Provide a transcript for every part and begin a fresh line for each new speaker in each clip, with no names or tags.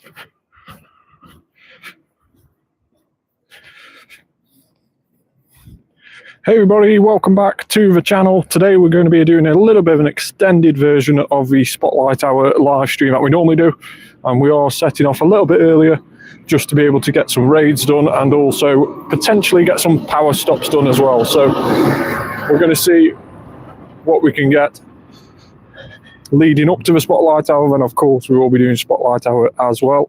Hey everybody, welcome back to the channel. Today we're going to be doing a little bit of an extended version of the Spotlight Hour live stream that we normally do, and we are setting off a little bit earlier just to be able to get some raids done and also potentially get some power stops done as well. So we're going to see what we can get leading up to the Spotlight Hour, and of course we will be doing Spotlight Hour as well.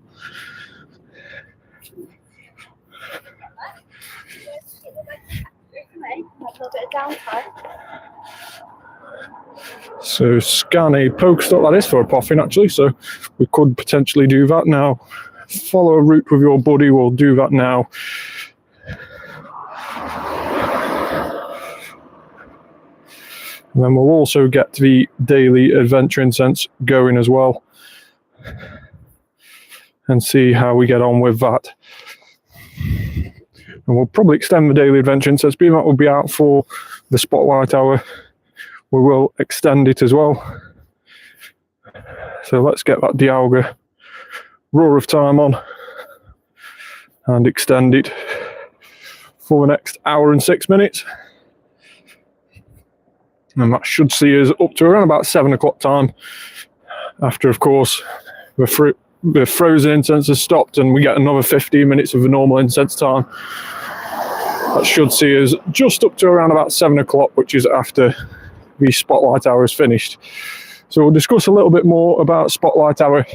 So scan a Pokestop, that is, for a Poffin actually, so we could potentially do that now. Follow a route with your buddy, we'll do that now. And then we'll also get the daily adventure incense going as well and see how we get on with that. And we'll probably extend the daily adventure incense, being that will be out for the Spotlight Hour. We will extend it as well. So let's get that Dialga Roar of Time on and extend it for the next hour and 6 minutes. And that should see us up to around about 7 o'clock time. After, of course, the frozen incense has stopped and we get another 15 minutes of the normal incense time. That should see us just up to around about 7 o'clock, which is after the Spotlight Hour is finished. So we'll discuss a little bit more about Spotlight Hour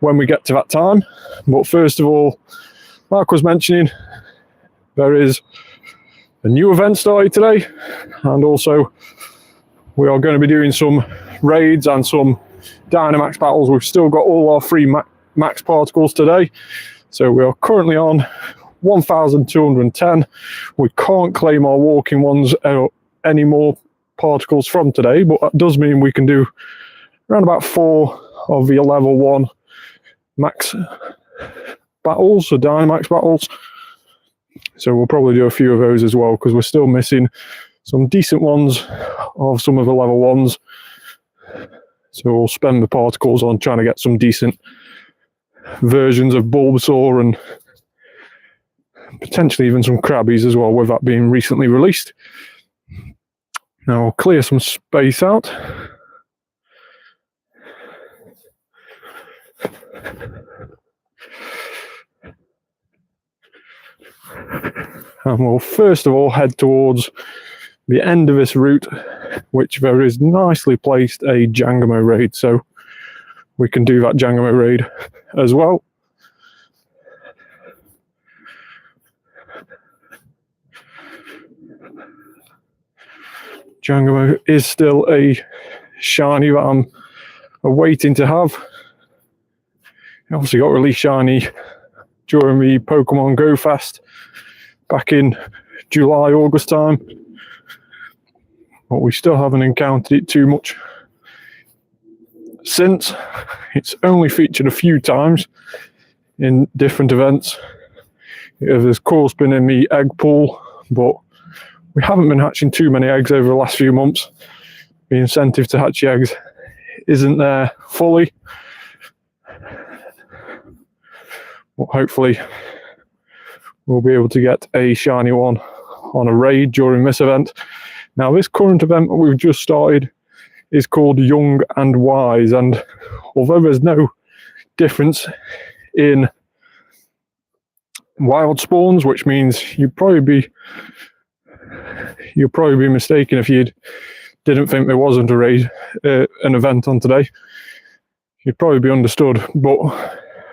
when we get to that time. But first of all, Mark was mentioning there is a new event started today, and also we are going to be doing some raids and some Dynamax battles. We've still got all our free max particles today, so we are currently on 1,210. We can't claim our walking ones any more particles from today, but that does mean we can do around about 4 of the level 1 max battles, or Dynamax battles. So we'll probably do a few of those as well, because we're still missing some decent ones of some of the level 1s. So we'll spend the particles on trying to get some decent versions of Bulbasaur and potentially even some Krabbies as well, with that being recently released. Now I'll clear some space out. And we'll first of all head towards the end of this route, which there is nicely placed a Jangmo raid, so we can do that Jangmo raid as well. Jangmo is still a shiny that I'm waiting to have. It obviously got released shiny during the Pokémon GO Fest back in July, August time, but we still haven't encountered it too much since. It's only featured a few times in different events. It has of course been in the egg pool, but we haven't been hatching too many eggs over the last few months. The incentive to hatch eggs isn't there fully, but hopefully we'll be able to get a shiny one on a raid during this event. Now this current event that we've just started is called Young and Wise, and although there's no difference in wild spawns, which means you'd probably be mistaken if you didn't think there wasn't a raid, an event on today. You'd probably be understood, but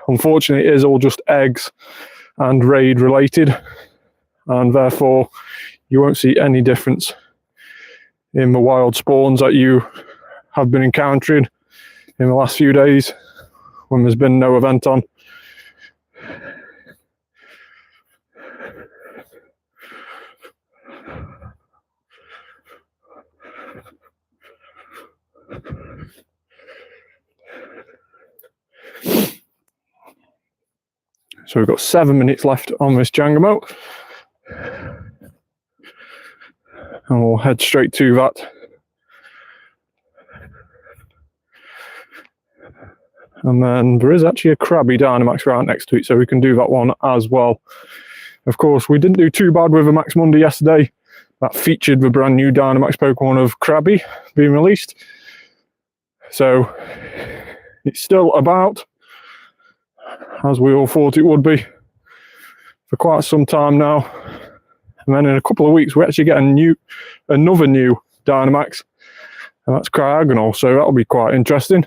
unfortunately it is all just eggs and raid related, and therefore you won't see any difference in the wild spawns that you have been encountering in the last few days when there's been no event on. So we've got 7 minutes left on this Jangmo, and we'll head straight to that. And then there is actually a Krabby Dynamax right next to it, so we can do that one as well. Of course, we didn't do too bad with a Max Monday yesterday. That featured the brand new Dynamax Pokemon of Krabby being released. So it's still about, as we all thought it would be, for quite some time now. And then in a couple of weeks, we actually get another new Dynamax, and that's Cryogonal, so that'll be quite interesting.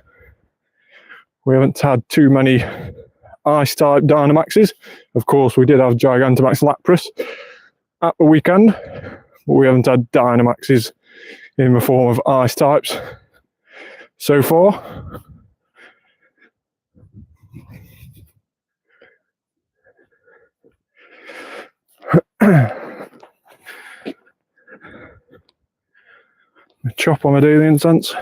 We haven't had too many Ice-type Dynamaxes. Of course, we did have Gigantamax Lapras at the weekend, but we haven't had Dynamaxes in the form of Ice-types so far. A chop on my daily Incense.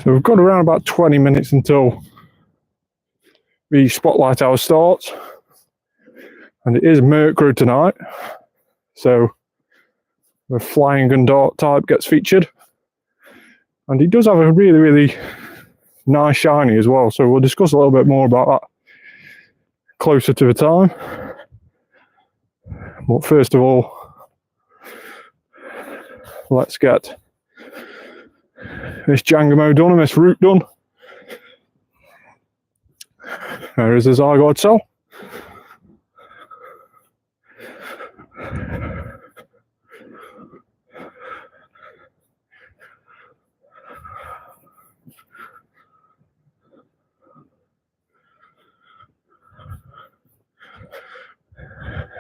So we've got around about 20 minutes until the spotlight hour starts, and it is Murkrow tonight, so the flying and dart type gets featured, and he does have a really, really nice shiny as well, so we'll discuss a little bit more about that closer to the time. But first of all, let's get this Jangmo-o done and this route done. There is his Zygarde cell.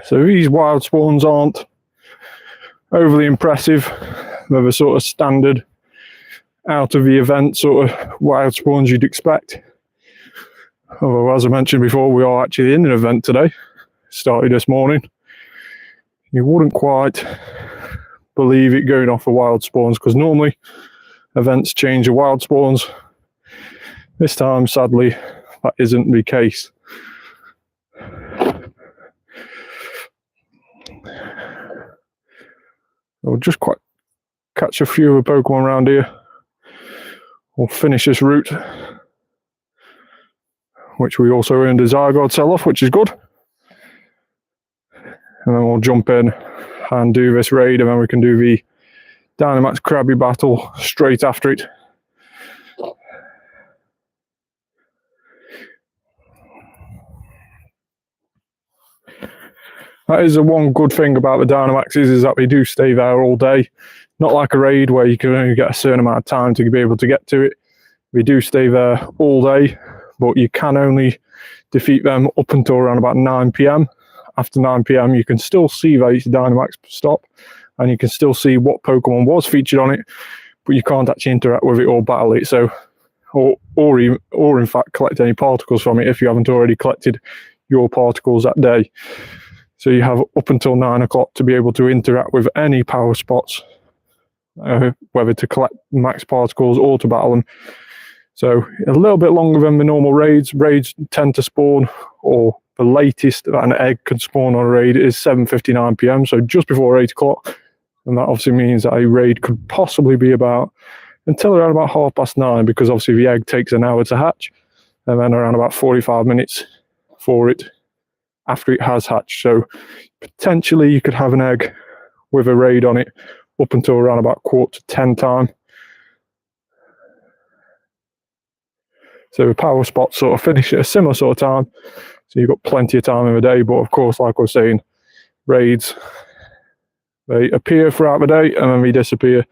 So these wild spawns aren't overly impressive. They're the sort of standard out of the event sort of wild spawns you'd expect. Although, as I mentioned before, we are actually in an event today. Started this morning. You wouldn't quite believe it going off the wild spawns, because normally events change the wild spawns. This time, sadly, that isn't the case. I'll just quite catch a few of the Pokemon around here. We'll finish this route, which we also earned a Zygarde sell-off, which is good. And then we'll jump in and do this raid, and then we can do the Dynamax Krabby battle straight after it. That is the one good thing about the Dynamaxes, is that they do stay there all day. Not like a raid where you can only get a certain amount of time to be able to get to it. They do stay there all day, but you can only defeat them up until around about 9 PM. After 9 PM, you can still see that each Dynamax stop, and you can still see what Pokemon was featured on it, but you can't actually interact with it or battle it. So, or in fact collect any particles from it if you haven't already collected your particles that day. So you have up until 9 o'clock to be able to interact with any power spots, whether to collect max particles or to battle them. So a little bit longer than the normal raids. Raids tend to spawn, or the latest that an egg can spawn on a raid is 7:59 PM, so just before 8 o'clock. And that obviously means that a raid could possibly be about until around about 9:30, because obviously the egg takes an hour to hatch, and then around about 45 minutes for it after it has hatched. So potentially you could have an egg with a raid on it up until around about 9:45 time. So the power spots sort of finish at a similar sort of time. So you've got plenty of time in the day, but of course, like I was saying, raids, they appear throughout the day and then they disappear,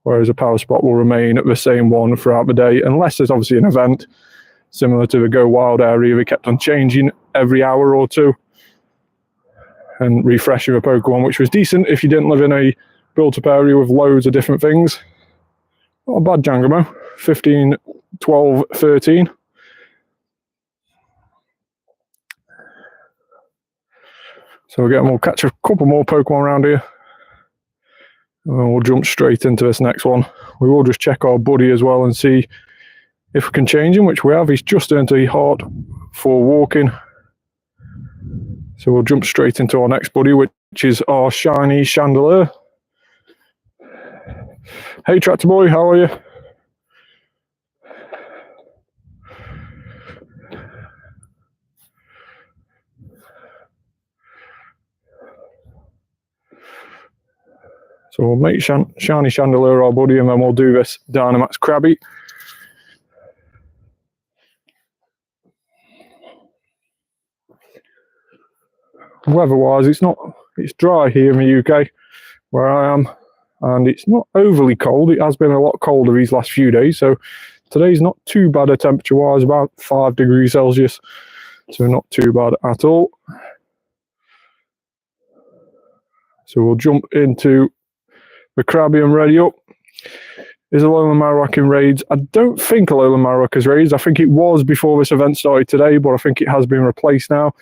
whereas a power spot will remain at the same one throughout the day, unless there's obviously an event similar to the Go Wild area. They kept on changing every hour or two and refreshing the Pokemon, which was decent if you didn't live in a built-up area with loads of different things. Not a bad Jangmo-o. 15, 12, 13. So we'll catch a couple more Pokemon around here, and then we'll jump straight into this next one. We will just check our buddy as well and see If we can change him, which we have, he's just earned a heart for walking. So we'll jump straight into our next buddy, which is our Shiny Chandelier. Hey Tractor Boy, how are you? So we'll make Shiny Chandelier our buddy, and then we'll do this Dynamax Krabby. Weather-wise, it's dry here in the UK, where I am, and it's not overly cold. It has been a lot colder these last few days, so today's not too bad temperature-wise, about 5 degrees Celsius, so not too bad at all. So we'll jump into the Krabby and ready up. Is Alolan Marowak in raids? I don't think Alolan Marowak is raids. I think it was before this event started today, but I think it has been replaced now.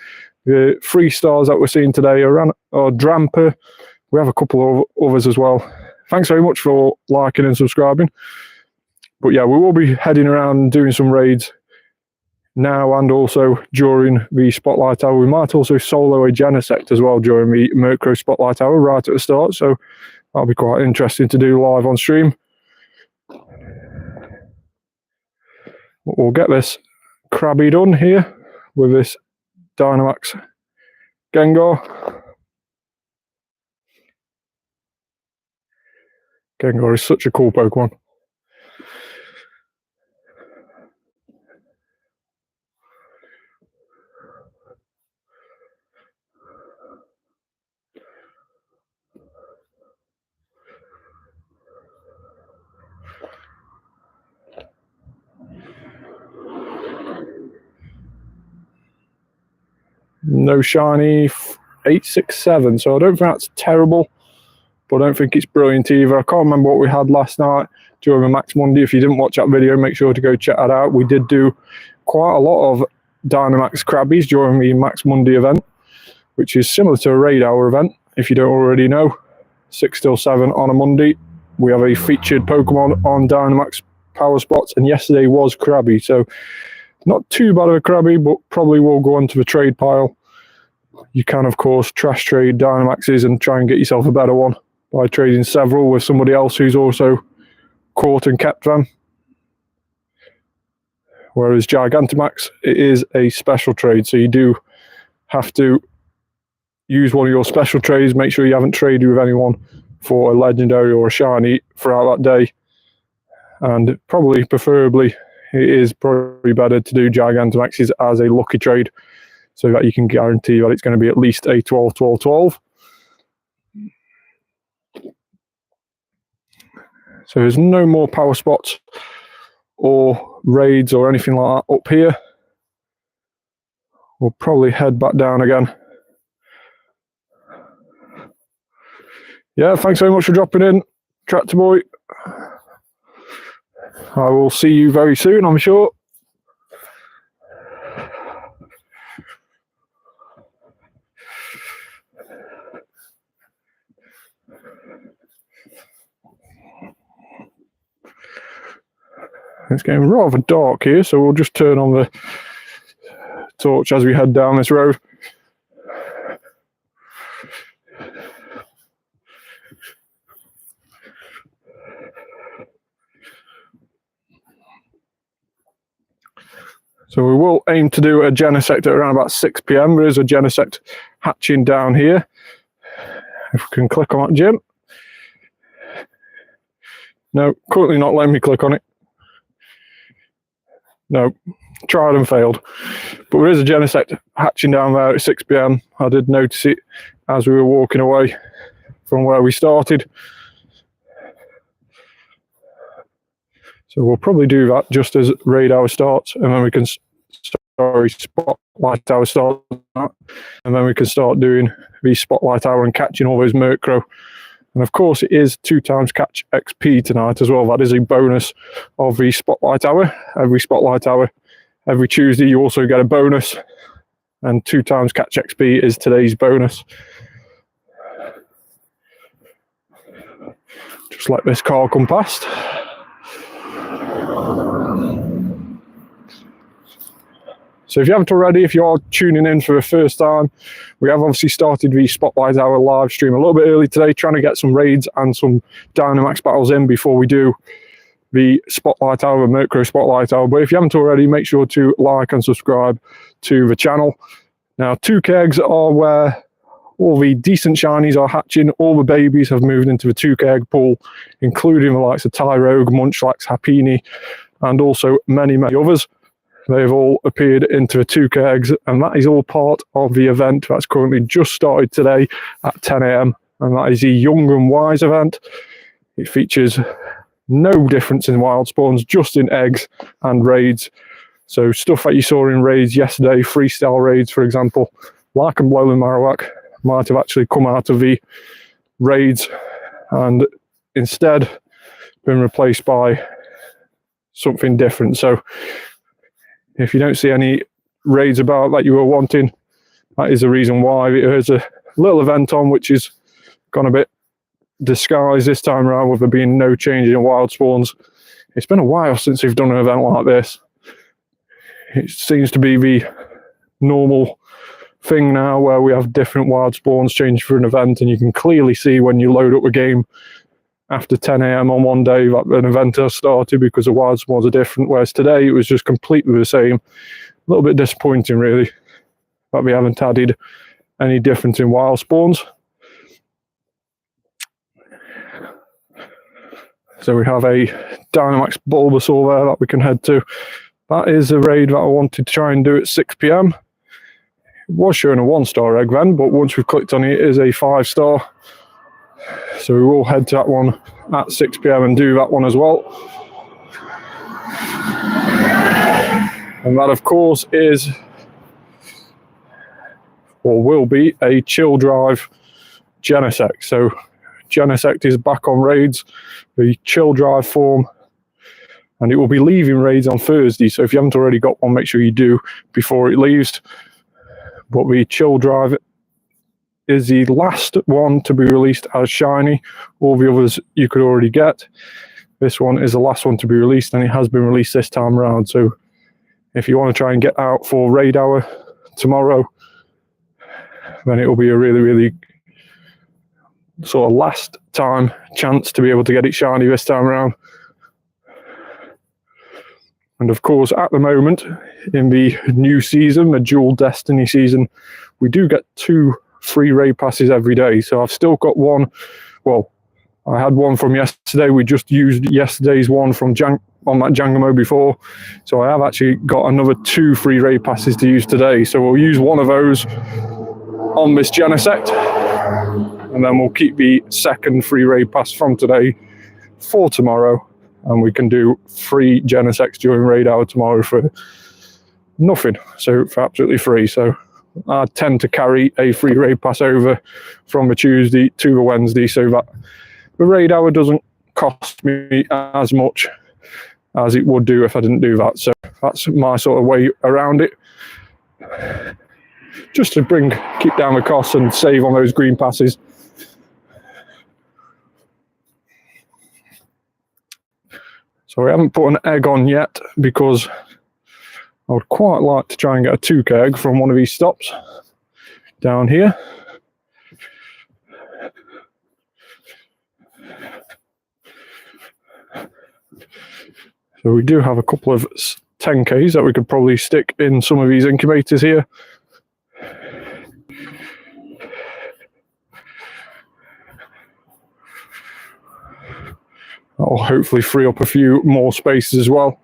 The 3 stars that we're seeing today are Dramper. We have a couple of others as well. Thanks very much for liking and subscribing. But yeah, we will be heading around and doing some raids now and also during the Spotlight Hour. We might also solo a Genesect as well during the Murkrow Spotlight Hour right at the start. So that'll be quite interesting to do live on stream. We'll get this Krabby done here with this Dynamax Gengar. Gengar is such a cool Pokemon. No shiny 867, so I don't think that's terrible, but I don't think it's brilliant either. I can't remember what we had last night during the Max Monday. If you didn't watch that video, make sure to go check that out. We did do quite a lot of Dynamax Krabbies during the Max Monday event, which is similar to a Raid Hour event, if you don't already know. 6 till 7 on a Monday. We have a featured Pokemon on Dynamax Power Spots, and yesterday was Krabby, so not too bad of a Krabby, but probably will go onto the trade pile. You can, of course, trash trade Dynamaxes and try and get yourself a better one by trading several with somebody else who's also caught and kept them. Whereas Gigantamax, it is a special trade, so you do have to use one of your special trades. Make sure you haven't traded with anyone for a legendary or a shiny throughout that day. And probably, preferably, it is probably better to do Gigantamaxes as a lucky trade so that you can guarantee that it's going to be at least a 12, 12, 12. So there's no more power spots or raids or anything like that up here. We'll probably head back down again. Yeah, thanks very much for dropping in, Tractor Boy. I will see you very soon, I'm sure. It's getting rather dark here, so we'll just turn on the torch as we head down this road. So we will aim to do a Genesect at around about 6 PM. There is a Genesect hatching down here. If we can click on that, Jim. No, currently not letting me click on it. No, tried and failed. But there is a Genesect hatching down there at 6 PM. I did notice it as we were walking away from where we started. So we'll probably do that just as Raid Hour starts, and then we can, Spotlight Hour starts, and then we can start doing the Spotlight Hour and catching all those Murkrow. And of course, it is 2 times catch XP tonight as well. That is a bonus of the Spotlight Hour. Every Spotlight Hour, every Tuesday, you also get a bonus, and 2 times catch XP is today's bonus. Just let this car come past. So if you haven't already, if you are tuning in for the first time, we have obviously started the Spotlight Hour live stream a little bit early today, trying to get some raids and some Dynamax battles in before we do the Spotlight Hour, Murkrow Spotlight Hour. But if you haven't already, make sure to like and subscribe to the channel. Now, 2 kegs are where all the decent shinies are hatching. All the babies have moved into the 2 keg pool, including the likes of Tyrogue, Munchlax, Happiny, and also many, many others. They've all appeared into the 2 kegs, and that is all part of the event that's currently just started today at 10 AM, and that is the Young and Wise event. It features no difference in wild spawns, just in eggs and raids. So stuff that you saw in raids yesterday, freestyle raids, for example, like and Blow and Marowak, might have actually come out of the raids and instead been replaced by something different. So if you don't see any raids about that you were wanting, that is the reason why. There's a little event on which is gone a bit disguised this time around, with there being no change in wild spawns. It's been a while since we've done an event like this. It seems to be the normal thing now, where we have different wild spawns change for an event, and you can clearly see when you load up the game after 10 AM on one day that an event has started, because the wild spawns are different, whereas today it was just completely the same. A little bit disappointing, really, that we haven't added any difference in wild spawns. So we have a Dynamax Bulbasaur there that we can head to. That is a raid that I wanted to try and do at 6 PM. It was showing a 1-star egg then, but once we've clicked on it, it is a 5-star. So we will head to that one at 6 PM and do that one as well. And that, of course, is, or will be, a Chill Drive Genesect. So Genesect is back on raids, the Chill Drive form, and it will be leaving raids on Thursday. So if you haven't already got one, make sure you do before it leaves. But the Chill Drive is the last one to be released as shiny. All the others you could already get. This one is the last one to be released, and it has been released this time around. So if you want to try and get out for raid hour tomorrow, then it will be a really, really sort of last time chance to be able to get it shiny this time around. And of course, at the moment, in the new season, the Dual Destiny season, we do get 2 free raid passes every day. So I've still got one. Well, I had one from yesterday. We just used yesterday's one from on that Jangmo-o before. So I have actually got another 2 free raid passes to use today. So we'll use one of those on this Genesect, and then we'll keep the second free raid pass from today for tomorrow. And we can do free Genesects during raid hour tomorrow for nothing. So for absolutely free. So I tend to carry a free raid pass over from the Tuesday to the Wednesday, so that the raid hour doesn't cost me as much as it would do if I didn't do that. So that's my sort of way around it, just to keep down the costs and save on those green passes. So we haven't put an egg on yet, because I would quite like to try and get a 2 keg from one of these stops down here. So we do have a couple of 10Ks that we could probably stick in some of these incubators here. That'll hopefully free up a few more spaces as well.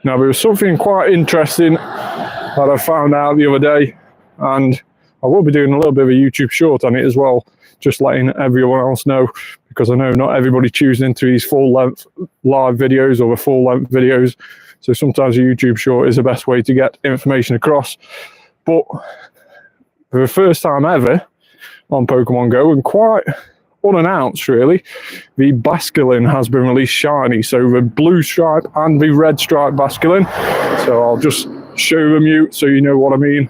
Now, there was something quite interesting that I found out the other day, and I will be doing a little bit of a YouTube short on it as well, just letting everyone else know, because I know not everybody tunes into these full-length live videos or the full-length videos, so sometimes a YouTube short is the best way to get information across. But for the first time ever on Pokemon GO, and quite unannounced really, the Basculin has been released shiny. So the blue stripe and the red stripe Basculin. So I'll just show them you so you know what I mean.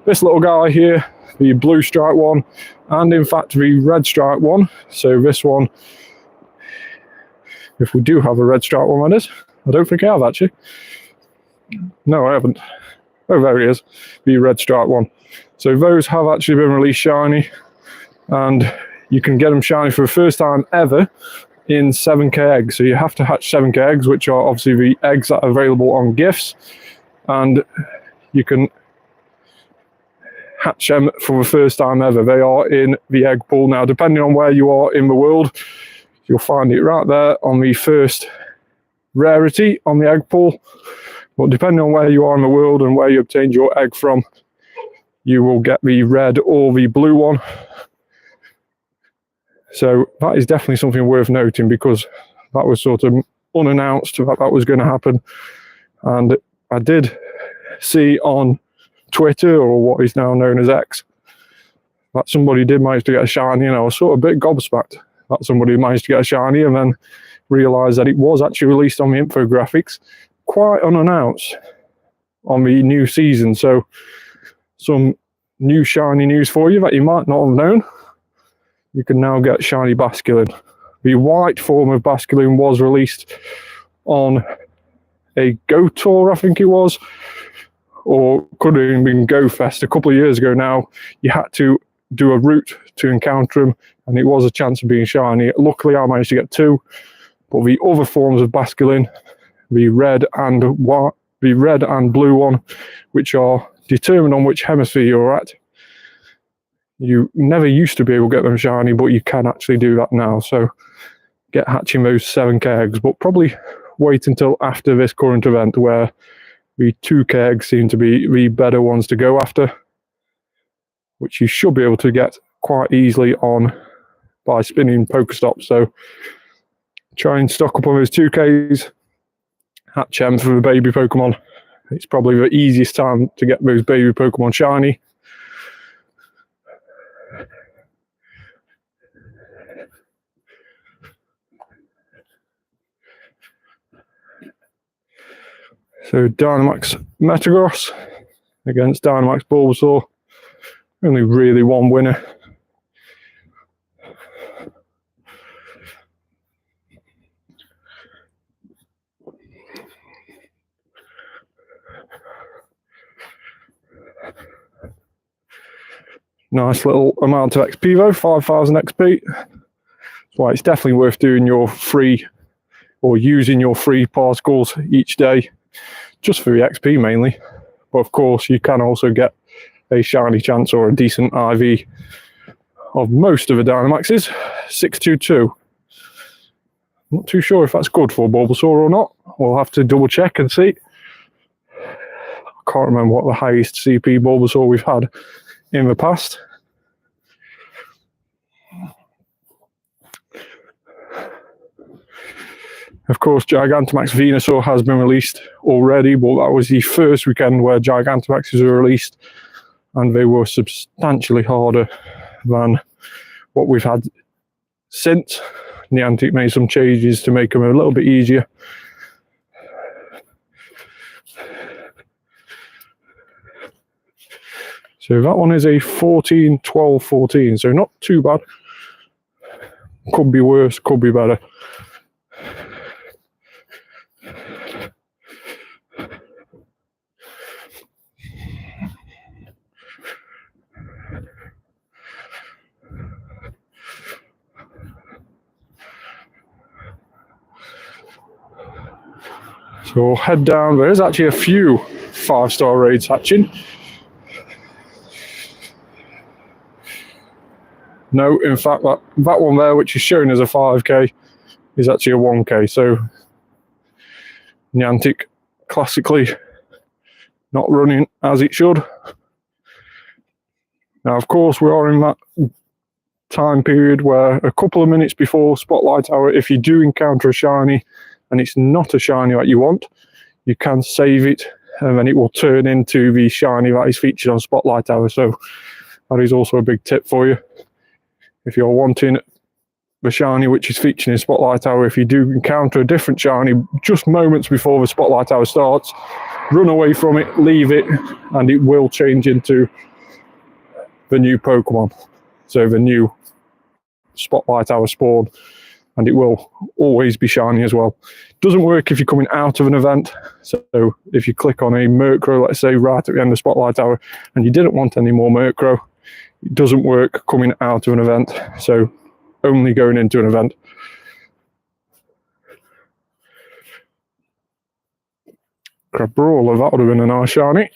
This little guy here, the blue stripe one, and in fact the red stripe one. So this one, if we do have a red stripe one, that is. I don't think I have actually. No, I haven't. Oh, there he is. The red stripe one. So those have actually been released shiny, and you can get them shiny for the first time ever in 7k eggs. So you have to hatch 7k eggs, which are obviously the eggs that are available on gifts, and you can hatch them for the first time ever. They are in the egg pool now. Depending on where you are in the world, you'll find it right there on the first rarity on the egg pool. But depending on where you are in the world and where you obtained your egg from, you will get the red or the blue one. So that is definitely something worth noting, because that was sort of unannounced that that was going to happen. And I did see on Twitter, or what is now known as X, that somebody did manage to get a shiny, and I was sort of a bit gobsmacked that somebody managed to get a shiny, and then realised that it was actually released on the infographics quite unannounced on the new season. So some new shiny news for you that you might not have known. You can now get shiny Basculin. The white form of Basculin was released on a Go Tour, I think it was, or could have even been Go Fest a couple of years ago now. You had to do a route to encounter them, and it was a chance of being shiny. Luckily, I managed to get 2, but the other forms of Basculin, the red and blue one, which are determined on which hemisphere you're at, you never used to be able to get them shiny, but you can actually do that now. So get hatching those 7k eggs, but probably wait until after this current event, where the 2k eggs seem to be the better ones to go after, which you should be able to get quite easily on by spinning Pokestops. So try and stock up on those 2ks, hatch them for the baby Pokemon. It's probably the easiest time to get those baby Pokemon shiny. So Dynamax Metagross against Dynamax Bulbasaur. Only really one winner. Nice little amount of XP though, 5,000 XP. That's why it's definitely worth doing your free, or using your free particles each day, just for the XP mainly. But of course, you can also get a shiny chance or a decent IV of most of the Dynamaxes. 622. Not too sure if that's good for Bulbasaur or not. We'll have to double check and see. I can't remember what the highest CP Bulbasaur we've had in the past. Of course, Gigantamax Venusaur has been released already, but that was the first weekend where Gigantamaxes were released, and they were substantially harder than what we've had since. Niantic made some changes to make them a little bit easier. So that one is a 14, 12, 14, so not too bad. Could be worse, could be better. So we'll head down. There is actually a few 5-star raids hatching. No, in fact, that one there, which is shown as a 5k, is actually a 1k. So Niantic classically not running as it should. Now, of course, we are in that time period where a couple of minutes before Spotlight Hour, if you do encounter a shiny and it's not a shiny that you want, you can save it, and then it will turn into the shiny that is featured on Spotlight Hour. So that is also a big tip for you. If you're wanting the shiny which is featured in Spotlight Hour, if you do encounter a different shiny just moments before the Spotlight Hour starts, run away from it, leave it, and it will change into the new Pokemon. So the new Spotlight Hour spawn. and it will always be shiny as well. Doesn't work if you're coming out of an event. So if you click on a Murkrow, let's say right at the end of Spotlight Hour, and you didn't want any more Murkrow, it doesn't work coming out of an event. So only going into an event. Grab Brawler, that would have been a nice shiny.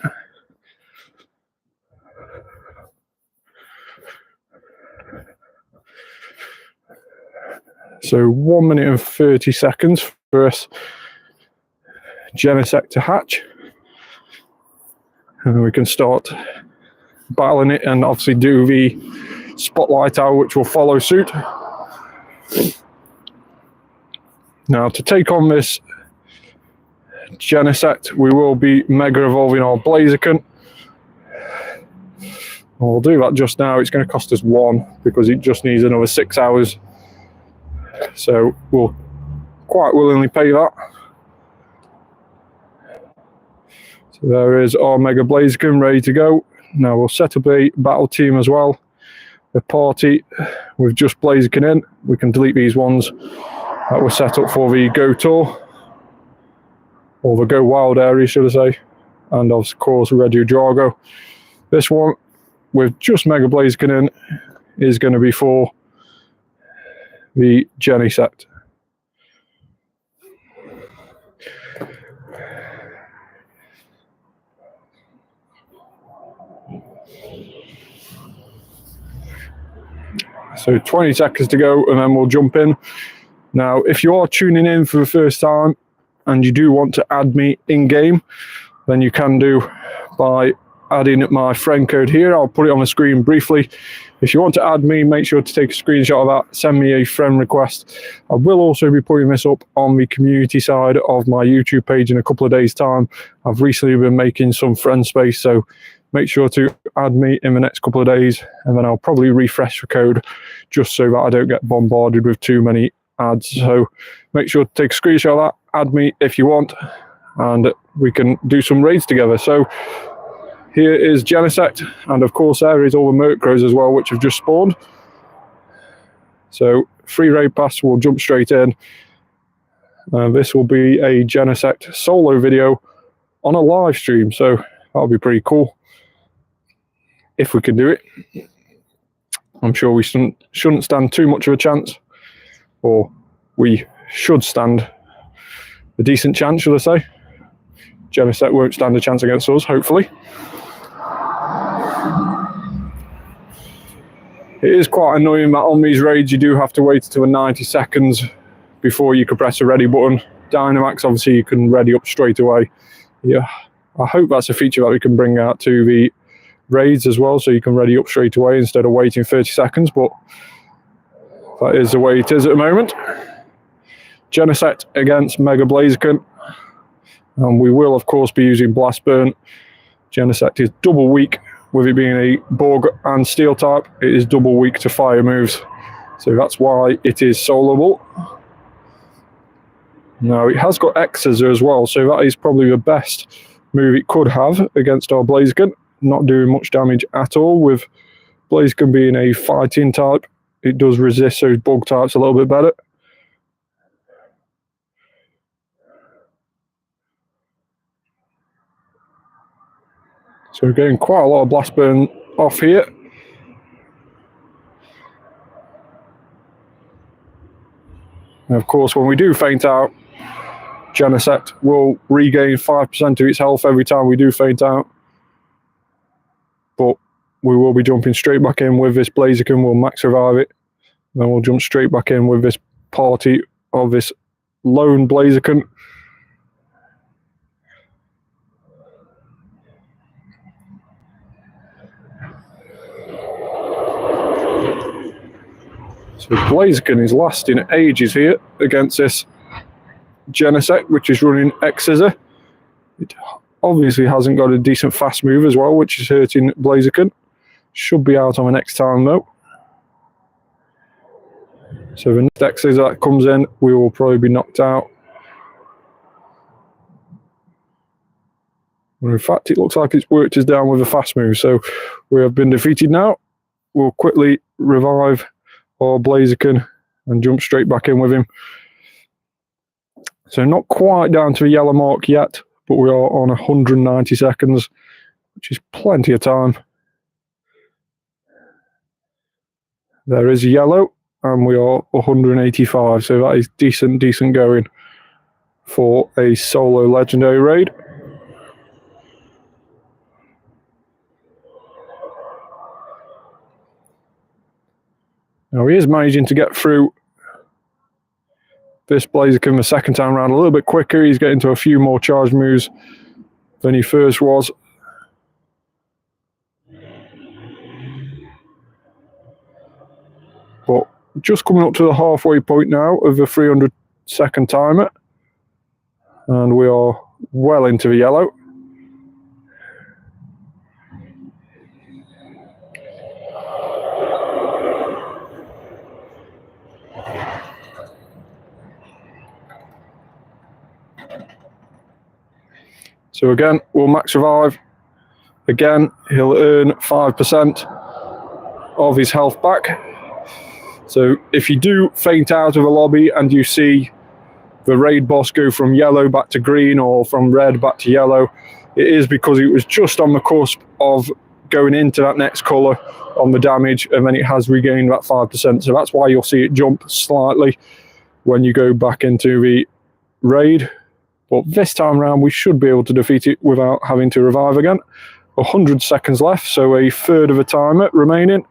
So 1 minute and 30 seconds for us Genesect to hatch. And we can start battling it and obviously do the Spotlight Hour, which will follow suit. Now, to take on this Genesect, we will be Mega Evolving our Blaziken. We'll do that just now. It's going to cost us 1 because it just needs another 6 hours. So we'll quite willingly pay that. So there is our Mega Blaziken ready to go. Now we'll set up a battle team as well. A party with just Blaziken in. We can delete these ones that were set up for the Go Tour. Or the Go Wild area, should I say. And of course Regidrago. This one with just Mega Blaziken in is going to be for the Genesect. So 20 seconds to go and then we'll jump in. Now, if you are tuning in for the first time and you do want to add me in-game, then you can do by adding my friend code here. I'll put it on the screen briefly. If you want to add me, make sure to take a screenshot of that, send me a friend request. I will also be putting this up on the community side of my YouTube page in a couple of days' time. I've recently been making some friend space, so make sure to add me in the next couple of days, and then I'll probably refresh the code just so that I don't get bombarded with too many ads. So make sure to take a screenshot of that, add me if you want, and we can do some raids together. So here is Genesect, and of course there is all the Murkrows as well, which have just spawned. So free raid pass, we'll jump straight in. This will be a Genesect solo video on a live stream, so that'll be pretty cool. If we can do it. I'm sure we shouldn't stand too much of a chance, or we should stand a decent chance, should I say. Genesect won't stand a chance against us, hopefully. It is quite annoying that on these raids you do have to wait until 90 seconds before you can press a ready button. Dynamax, obviously you can ready up straight away. Yeah, I hope that's a feature that we can bring out to the raids as well, so you can ready up straight away instead of waiting 30 seconds, but that is the way it is at the moment. Genesect against Mega Blaziken, and we will of course be using Blast Burn. Genesect is double weak, with it being a bug and steel type, it is double weak to fire moves, so that's why it is soloable. Now it has got X-Scissor as well, so that is probably the best move it could have against our Blaziken. Not doing much damage at all, with Blaziken being a fighting type. It does resist those bug types a little bit better. So we're getting quite a lot of Blast Burn off here. And of course, when we do faint out, Genesect will regain 5% of its health every time we do faint out. But we will be jumping straight back in with this Blaziken. We'll max revive it. Then we'll jump straight back in with this party of this lone Blaziken. So Blaziken is lasting ages here against this Genesect, which is running X-Scissor. It obviously hasn't got a decent fast move as well, which is hurting Blaziken. Should be out on the next time though. So the next X-Scissor that comes in, we will probably be knocked out. And in fact, it looks like it's worked us down with a fast move, so we have been defeated now. We'll quickly revive our Blaziken, and jump straight back in with him. So not quite down to the yellow mark yet, but we are on 190 seconds, which is plenty of time. There is yellow, and we are 185, so that is decent going for a solo legendary raid. Now he is managing to get through this Blaziken the second time around a little bit quicker. He's getting to a few more charge moves than he first was. But just coming up to the halfway point now of the 300-second timer. And we are well into the yellow. So again, we'll max revive. Again, he'll earn 5% of his health back. So if you do faint out of a lobby and you see the raid boss go from yellow back to green or from red back to yellow, it is because it was just on the cusp of going into that next colour on the damage, and then it has regained that 5%. So that's why you'll see it jump slightly when you go back into the raid. But this time around, we should be able to defeat it without having to revive again. 100 seconds left, so a third of a timer remaining.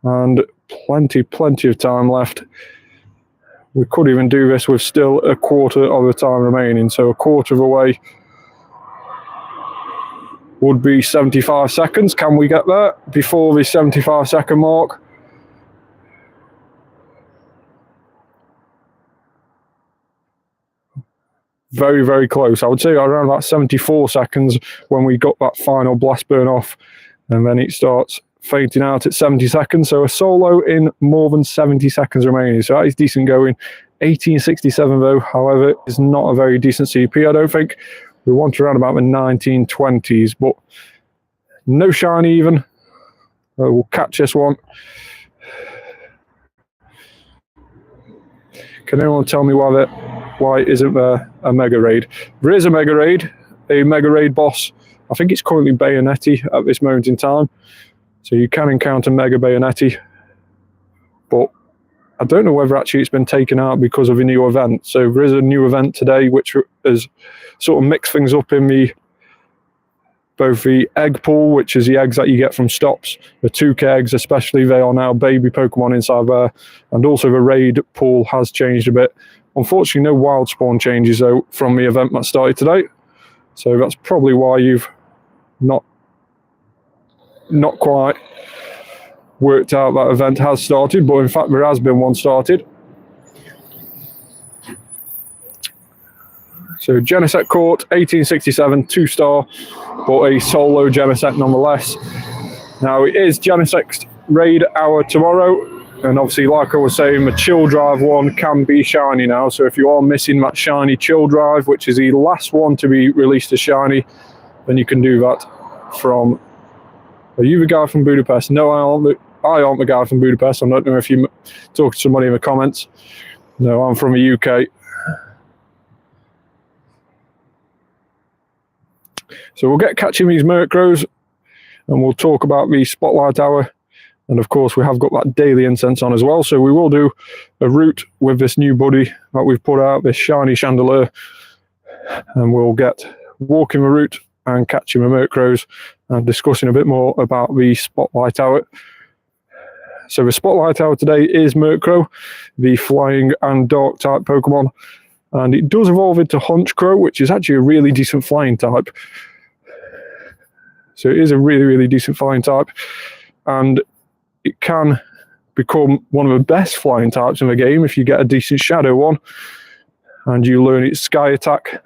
And plenty of time left. We could even do this with still a quarter of the time remaining. So a quarter of the way would be 75 seconds. Can we get there before the 75-second mark? Very close. I would say around about 74 seconds when we got that final blast burn off, and then it starts fainting out at 70 seconds. So a solo in more than 70 seconds remaining. So that is decent going. 1867 though, however, is not a very decent CP, I don't think. We want around about the 1920s, but no shiny even. We'll catch this one. Can anyone tell me why isn't there a Mega Raid? There is a Mega Raid boss. I think it's currently Bayonetti at this moment in time. So you can encounter Mega Bayonetti. But I don't know whether actually it's been taken out because of a new event. So there is a new event today which has sort of mixed things up in both the egg pool, which is the eggs that you get from stops, the 2K eggs especially, they are now baby Pokemon inside there, and also the raid pool has changed a bit. Unfortunately, no wild spawn changes though from the event that started today, so that's probably why you've not quite worked out that event has started, but in fact there has been one started. So Genesect Court, 1867, 2-star, but a solo Genesect nonetheless. Now it is Genesect raid hour tomorrow, and obviously like I was saying, the chill drive one can be shiny now. So if you are missing that shiny chill drive, which is the last one to be released as shiny, then you can do that from... Are you the guy from Budapest? No, I aren't the guy from Budapest. I don't know if you talk to somebody in the comments. No, I'm from the UK. So we'll get catching these Murkrows, and we'll talk about the Spotlight Hour. And of course, we have got that daily incense on as well. So we will do a route with this new buddy that we've put out, this shiny chandelier. And we'll get walking the route and catching the Murkrows and discussing a bit more about the Spotlight Hour. So the Spotlight Hour today is Murkrow, the flying and dark type Pokemon. And it does evolve into Honchkrow, which is actually a really decent flying type. So it is a really decent flying type. And it can become one of the best flying types in the game if you get a decent Shadow one. And you learn its Sky Attack.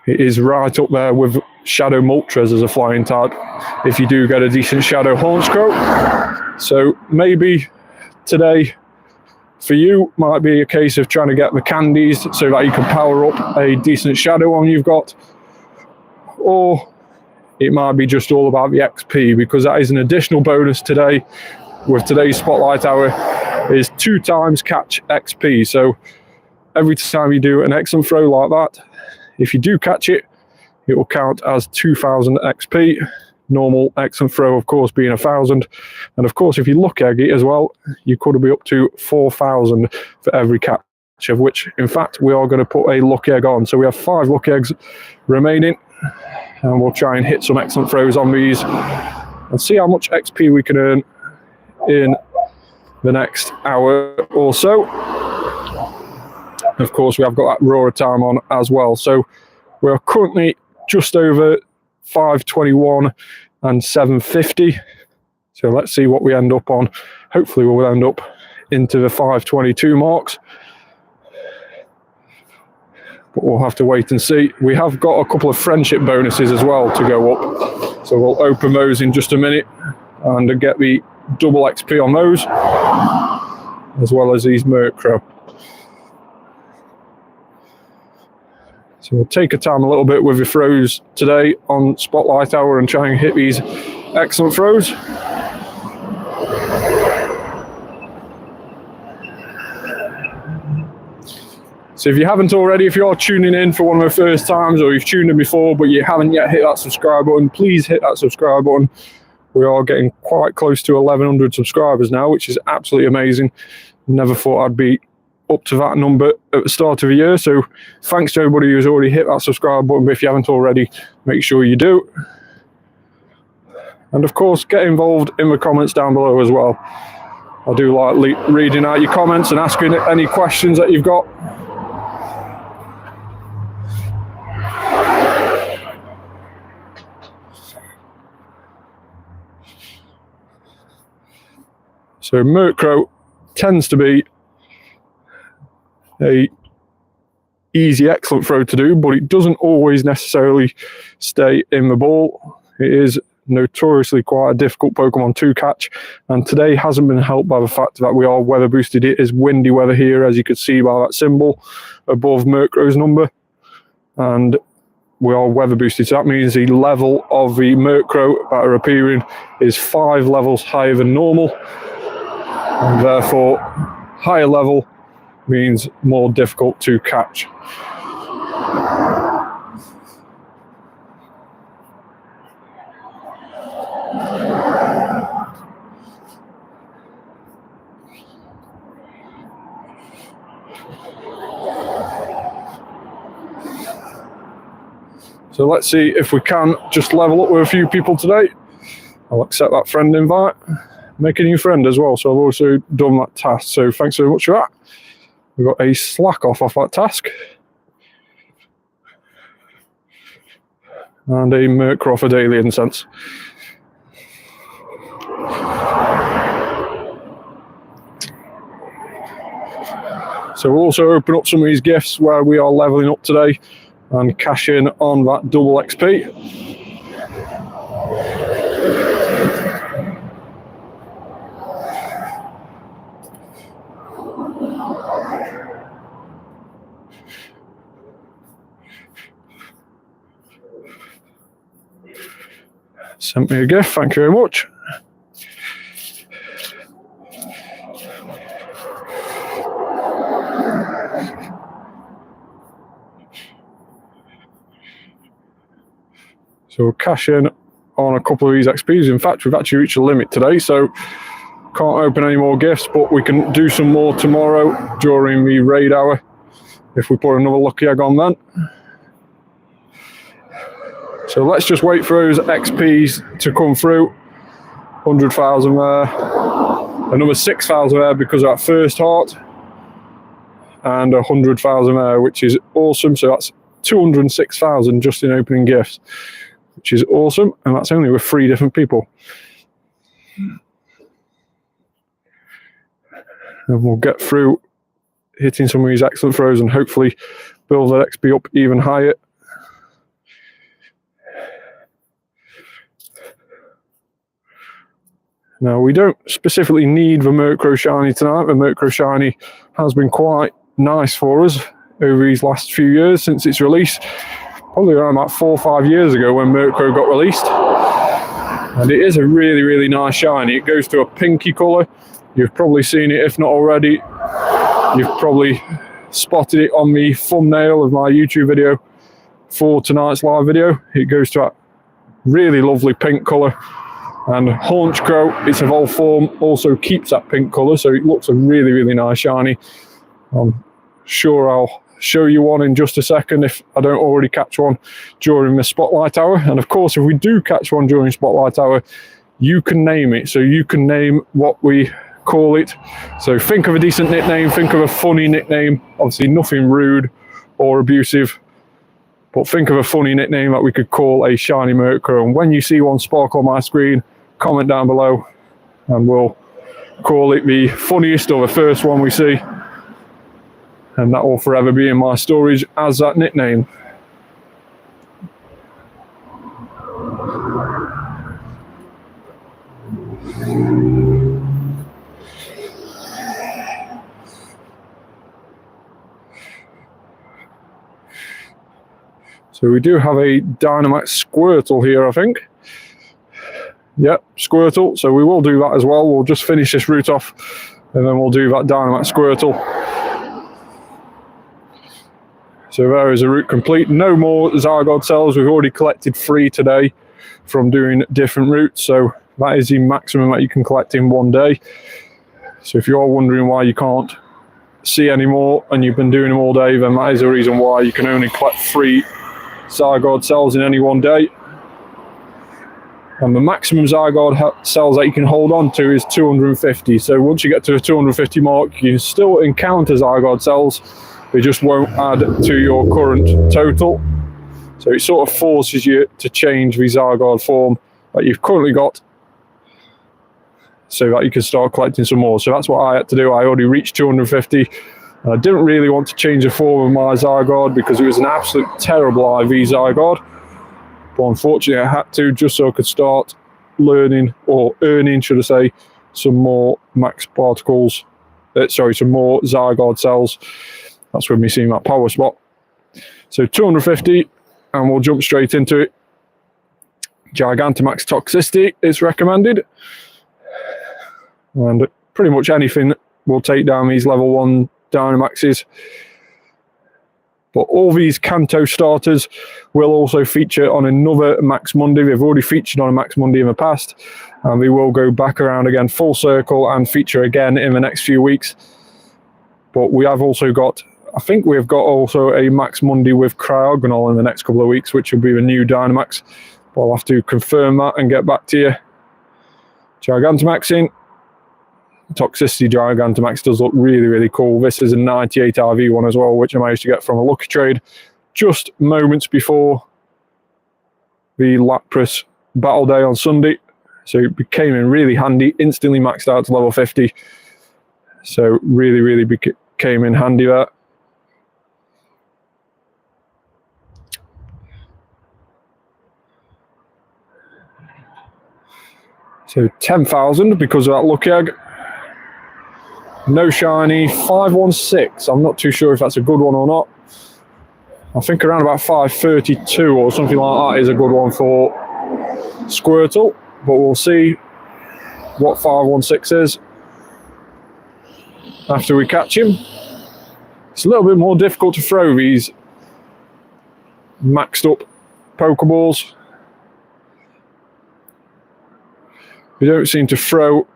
It is right up there with Shadow Moltres as a flying type if you do get a decent Shadow Honchkrow. So maybe today for you might be a case of trying to get the candies so that you can power up a decent Shadow one you've got. Or it might be just all about the XP, because that is an additional bonus today with today's Spotlight Hour, is 2 times catch XP. So every time you do an excellent throw like that, if you do catch it, it will count as 2,000 XP. Normal excellent throw, of course, being 1,000. And of course, if you luck egg it as well, you could be up to 4,000 for every catch, of which, in fact, we are going to put a luck egg on. So we have 5 luck eggs remaining, and we'll try and hit some excellent throws on these and see how much XP we can earn in the next hour or so. Of course, we have got that Aurora time on as well. So we're currently just over 521 and 750. So let's see what we end up on. Hopefully we'll end up into the 522 marks, but we'll have to wait and see. We have got a couple of friendship bonuses as well to go up, so we'll open those in just a minute and get the double XP on those, as well as these Murkrow. So we'll take our time a little bit with the throws today on Spotlight Hour and try and hit these excellent throws. So if you haven't already, if you're tuning in for one of the first times, or you've tuned in before but you haven't yet hit that subscribe button, please hit that subscribe button. We are getting quite close to 1,100 subscribers now, which is absolutely amazing. Never thought I'd be up to that number at the start of the year. So thanks to everybody who's already hit that subscribe button, but if you haven't already, make sure you do. And of course, get involved in the comments down below as well. I do like reading out your comments and asking any questions that you've got. So Murkrow tends to be a easy, excellent throw to do, but it doesn't always necessarily stay in the ball. It is notoriously quite a difficult Pokemon to catch, and today hasn't been helped by the fact that we are weather boosted. It is windy weather here, as you can see by that symbol above Murkrow's number, and we are weather boosted. So that means the level of the Murkrow that are appearing is 5 levels higher than normal, and therefore higher level means more difficult to catch. So let's see if we can just level up with a few people today. I'll accept that friend invite, make a new friend as well. So I've also done that task, so thanks very much for that. We've got a slack off that task. And a Murkrow for daily Incense. So we'll also open up some of these gifts where we are leveling up today and cash in on that double XP. Sent me a gift, thank you very much. So we'll cash in on a couple of these XPs. In fact, we've actually reached a limit today, so can't open any more gifts, but we can do some more tomorrow during the raid hour if we put another lucky egg on then. So let's just wait for those XPs to come through. 100,000 there, another 6,000 there because of that first heart, and 100,000 there, which is awesome. So that's 206,000 just in opening gifts, which is awesome, and that's only with 3 different people. And we'll get through hitting some of these excellent throws and hopefully build that XP up even higher. Now, we don't specifically need the Murkrow Shiny tonight. The Murkrow Shiny has been quite nice for us over these last few years since its release. probably around about 4 or 5 years ago when Murkrow got released. And it is a really, really nice shiny. It goes to a pinky colour. You've probably seen it, if not already. You've probably spotted it on the thumbnail of my YouTube video for tonight's live video. It goes to a really lovely pink colour. And Haunchcrow, its evolved form, also keeps that pink colour, so it looks a really, really nice shiny. I'm sure I'll show you one in just a second if I don't already catch one during the Spotlight Hour. And of course, if we do catch one during Spotlight Hour, you can name it. So you can name what we call it. So think of a decent nickname, think of a funny nickname, obviously nothing rude or abusive, but think of a funny nickname that we could call a Shiny Murkrow. And when you see one sparkle on my screen, comment down below and we'll call it the funniest or the first one we see. And that will forever be in my storage as that nickname. So we do have a Dynamax Squirtle here, I think. Yep, Squirtle. So we will do that as well. We'll just finish this route off and then we'll do that Dynamax Squirtle. So there is a route complete. No more Zygarde cells. We've already collected 3 today from doing different routes. So that is the maximum that you can collect in one day. So if you're wondering why you can't see any more and you've been doing them all day, then that is the reason why you can only collect 3 Zygarde cells in any one day. And the maximum Zygarde cells that you can hold on to is 250. So once you get to the 250 mark, you can still encounter Zygarde cells. They just won't add to your current total. So it sort of forces you to change the Zygarde form that you've currently got so that you can start collecting some more. So that's what I had to do. I already reached 250. And I didn't really want to change the form of my Zygarde because it was an absolute terrible IV Zygarde. But unfortunately I had to, just so I could start learning, or earning should I say, some more max particles. Some more Zygarde cells. That's when we see that power spot. So 250, and we'll jump straight into it. Gigantamax Toxicity is recommended. And pretty much anything will take down these level 1 Dynamaxes. But all these Kanto starters will also feature on another Max Monday. They've already featured on a Max Monday in the past. And we will go back around again full circle and feature again in the next few weeks. But we have also got, I think we've got also a Max Monday with Cryogonal in the next couple of weeks, which will be the new Dynamax. But I'll have to confirm that and get back to you. Gigantamaxing. Toxicity Gigantamax does look really, really cool. This is a 98 IV one as well, which I managed to get from a lucky trade just moments before the Lapras Battle Day on Sunday. So it came in really handy, instantly maxed out to level 50. So really, really came in handy there. So 10,000 because of that lucky egg. No shiny, 516. I'm not too sure if that's a good one or not. I think around about 532 or something like that is a good one for Squirtle. But we'll see what 516 is after we catch him. It's a little bit more difficult to throw these maxed up Pokeballs. We don't seem to throw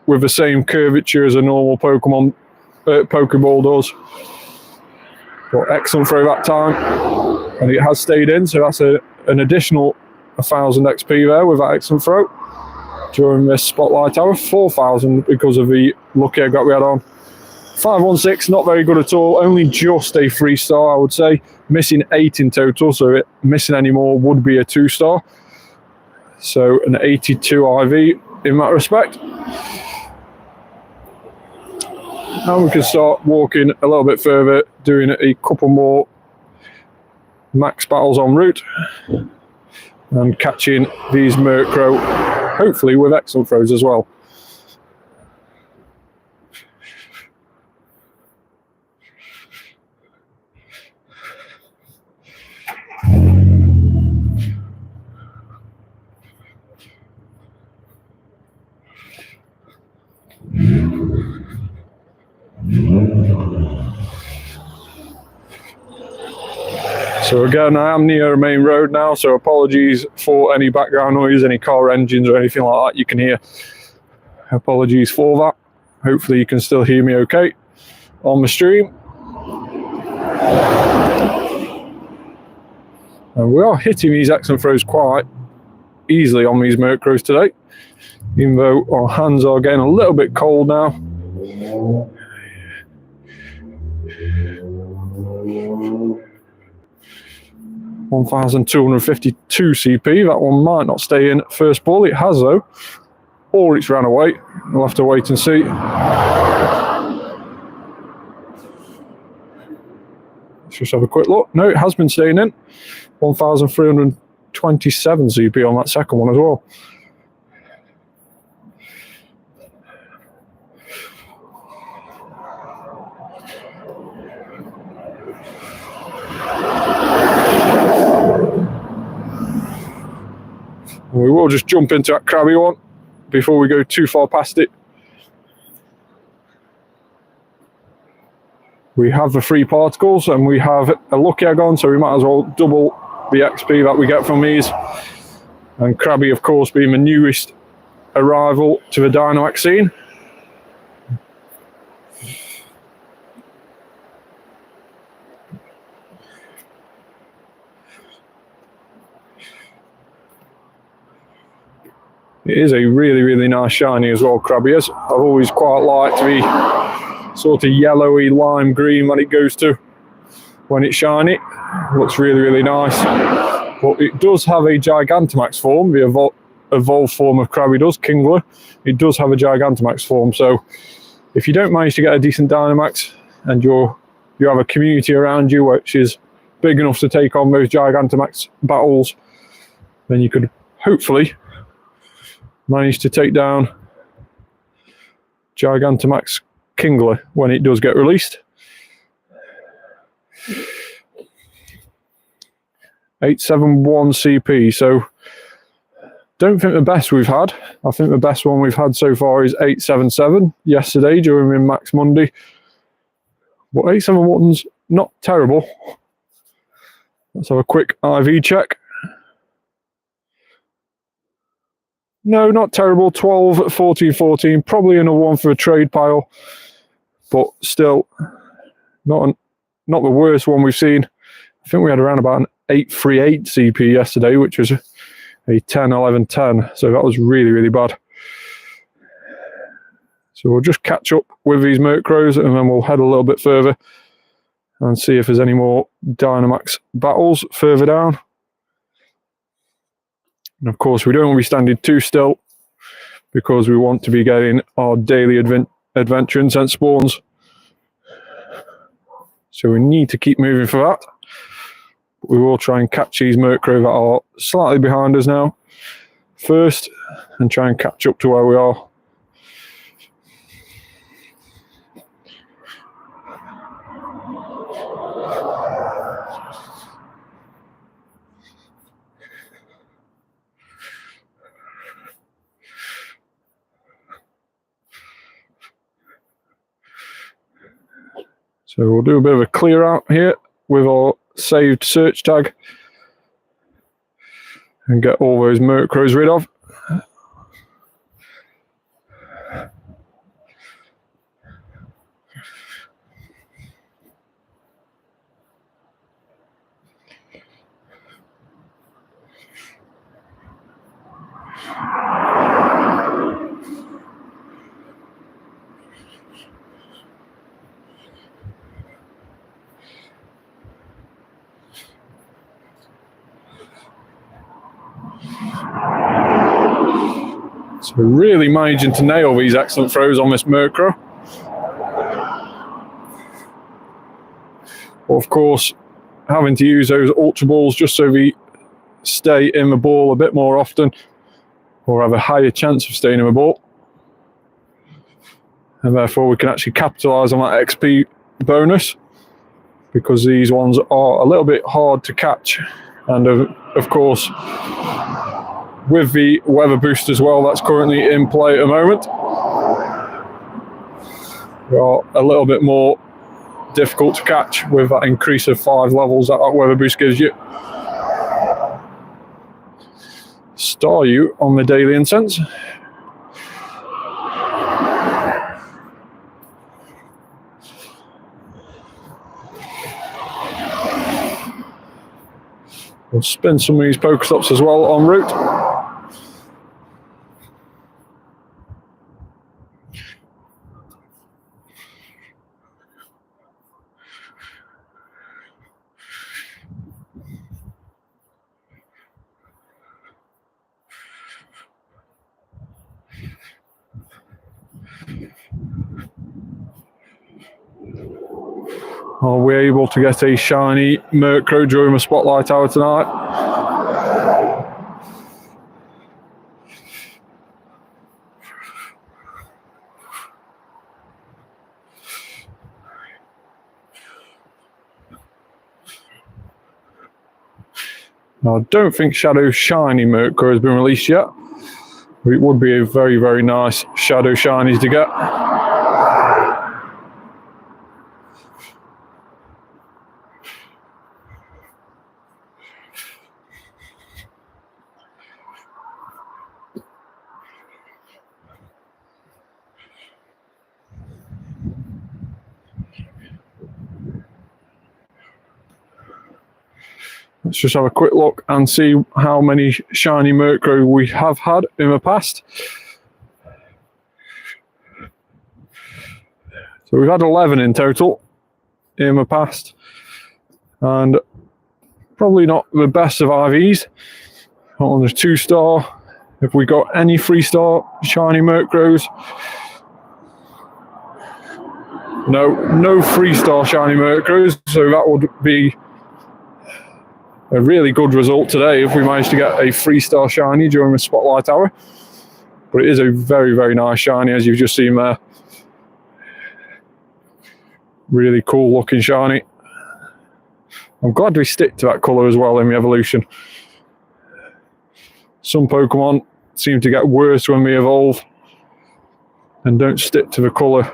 with the same curvature as a normal Pokeball does. But excellent throw that time, and it has stayed in, so that's an additional 1,000 XP there with that excellent throw during this Spotlight Hour. 4,000 because of the lucky egg that we had on. 516, not very good at all, only just a 3-star I would say, missing 8 in total, so missing any more would be a 2-star. So an 82 IV in that respect. And we can start walking a little bit further, doing a couple more max battles en route and catching these Murkrow, hopefully with excellent throws as well. So again, I am near a main road now, so apologies for any background noise, any car engines or anything like that you can hear. Apologies for that. Hopefully you can still hear me okay on the stream. And we are hitting these excellent throws quite easily on these Murkrows today, even though our hands are getting a little bit cold now. 1,252 CP. That one might not stay in first ball. It has though, or it's ran away. We'll have to wait and see. Let's just have a quick look. No, it has been staying in. 1,327 CP on that second one as well. We will just jump into that crabby one before we go too far past it. We have the 3 particles and we have a lucky egg on, so we might as well double the XP that we get from these. And Krabby, of course, being the newest arrival to the Dynamax scene. It is a really, really nice shiny as well, Krabby is. I've always quite liked the sort of yellowy lime green that it goes to when it's shiny. Looks really, really nice. But it does have a Gigantamax form, the evolved form of Krabby does, Kingler. It does have a Gigantamax form, so if you don't manage to get a decent Dynamax and you have a community around you which is big enough to take on those Gigantamax battles, then you could hopefully manage to take down Gigantamax Kingler when it does get released. 871 CP, so don't think the best we've had. I think the best one we've had so far is 877 yesterday during Min Max Monday. But 871's not terrible. Let's have a quick IV check. No, not terrible. 12, 14, 14. Probably another one for a trade pile. But still, not the worst one we've seen. I think we had around about an 838 CP yesterday, which was a 10, 11, 10. So that was really, really bad. So we'll just catch up with these Murkrows and then we'll head a little bit further and see if there's any more Dynamax battles further down. And of course, we don't want to be standing too still because we want to be getting our daily adventure incense spawns. So we need to keep moving for that. We will try and catch these Murkrow that are slightly behind us now first and try and catch up to where we are. So we'll do a bit of a clear out here with our saved search tag and get all those Murkrows rid of. So really managing to nail these excellent throws on this Murkrow. Of course, having to use those Ultra Balls just so we stay in the ball a bit more often, or have a higher chance of staying in the ball. And therefore we can actually capitalise on that XP bonus, because these ones are a little bit hard to catch. And of course, with the weather boost as well that's currently in play at the moment, we are a little bit more difficult to catch with that increase of 5 levels that weather boost gives you. Staryu on the daily incense. We'll spin some of these Pokestops as well en route. Are we able to get a shiny Murkrow during the spotlight hour tonight? Now, I don't think Shadow Shiny Murkrow has been released yet. It would be a very, very nice Shadow Shinies to get. Let's just have a quick look and see how many shiny Murkrow we have had in the past. So we've had 11 in total in the past, and probably not the best of IVs. On the 2-star, if we got any 3-star shiny Murkrows. No 3-star shiny Murkrows, so that would be a really good result today if we managed to get a 3-star shiny during the spotlight hour. But it is a very, very nice shiny, as you've just seen there. Really cool looking shiny. I'm glad we stick to that colour as well in the evolution. Some Pokemon seem to get worse when we evolve and don't stick to the colour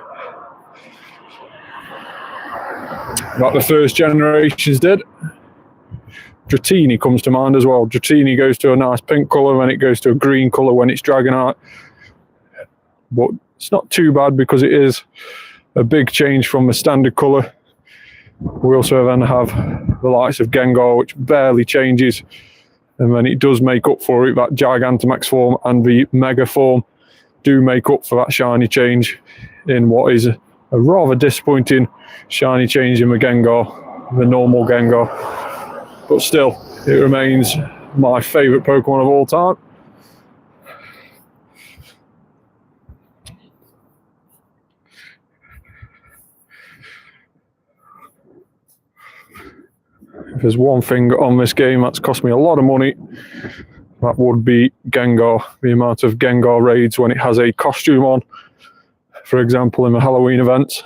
like the first generations did. Dratini comes to mind as well. Dratini goes to a nice pink colour, then it goes to a green colour when it's Dragonite. But it's not too bad because it is a big change from the standard colour. We also then have the likes of Gengar, which barely changes, and then it does make up for it. That Gigantamax form and the Mega form do make up for that shiny change in what is a rather disappointing shiny change in the Gengar, the normal Gengar. But still, it remains my favourite Pokemon of all time. If there's one thing on this game that's cost me a lot of money, that would be Gengar. The amount of Gengar raids when it has a costume on, for example, in the Halloween events.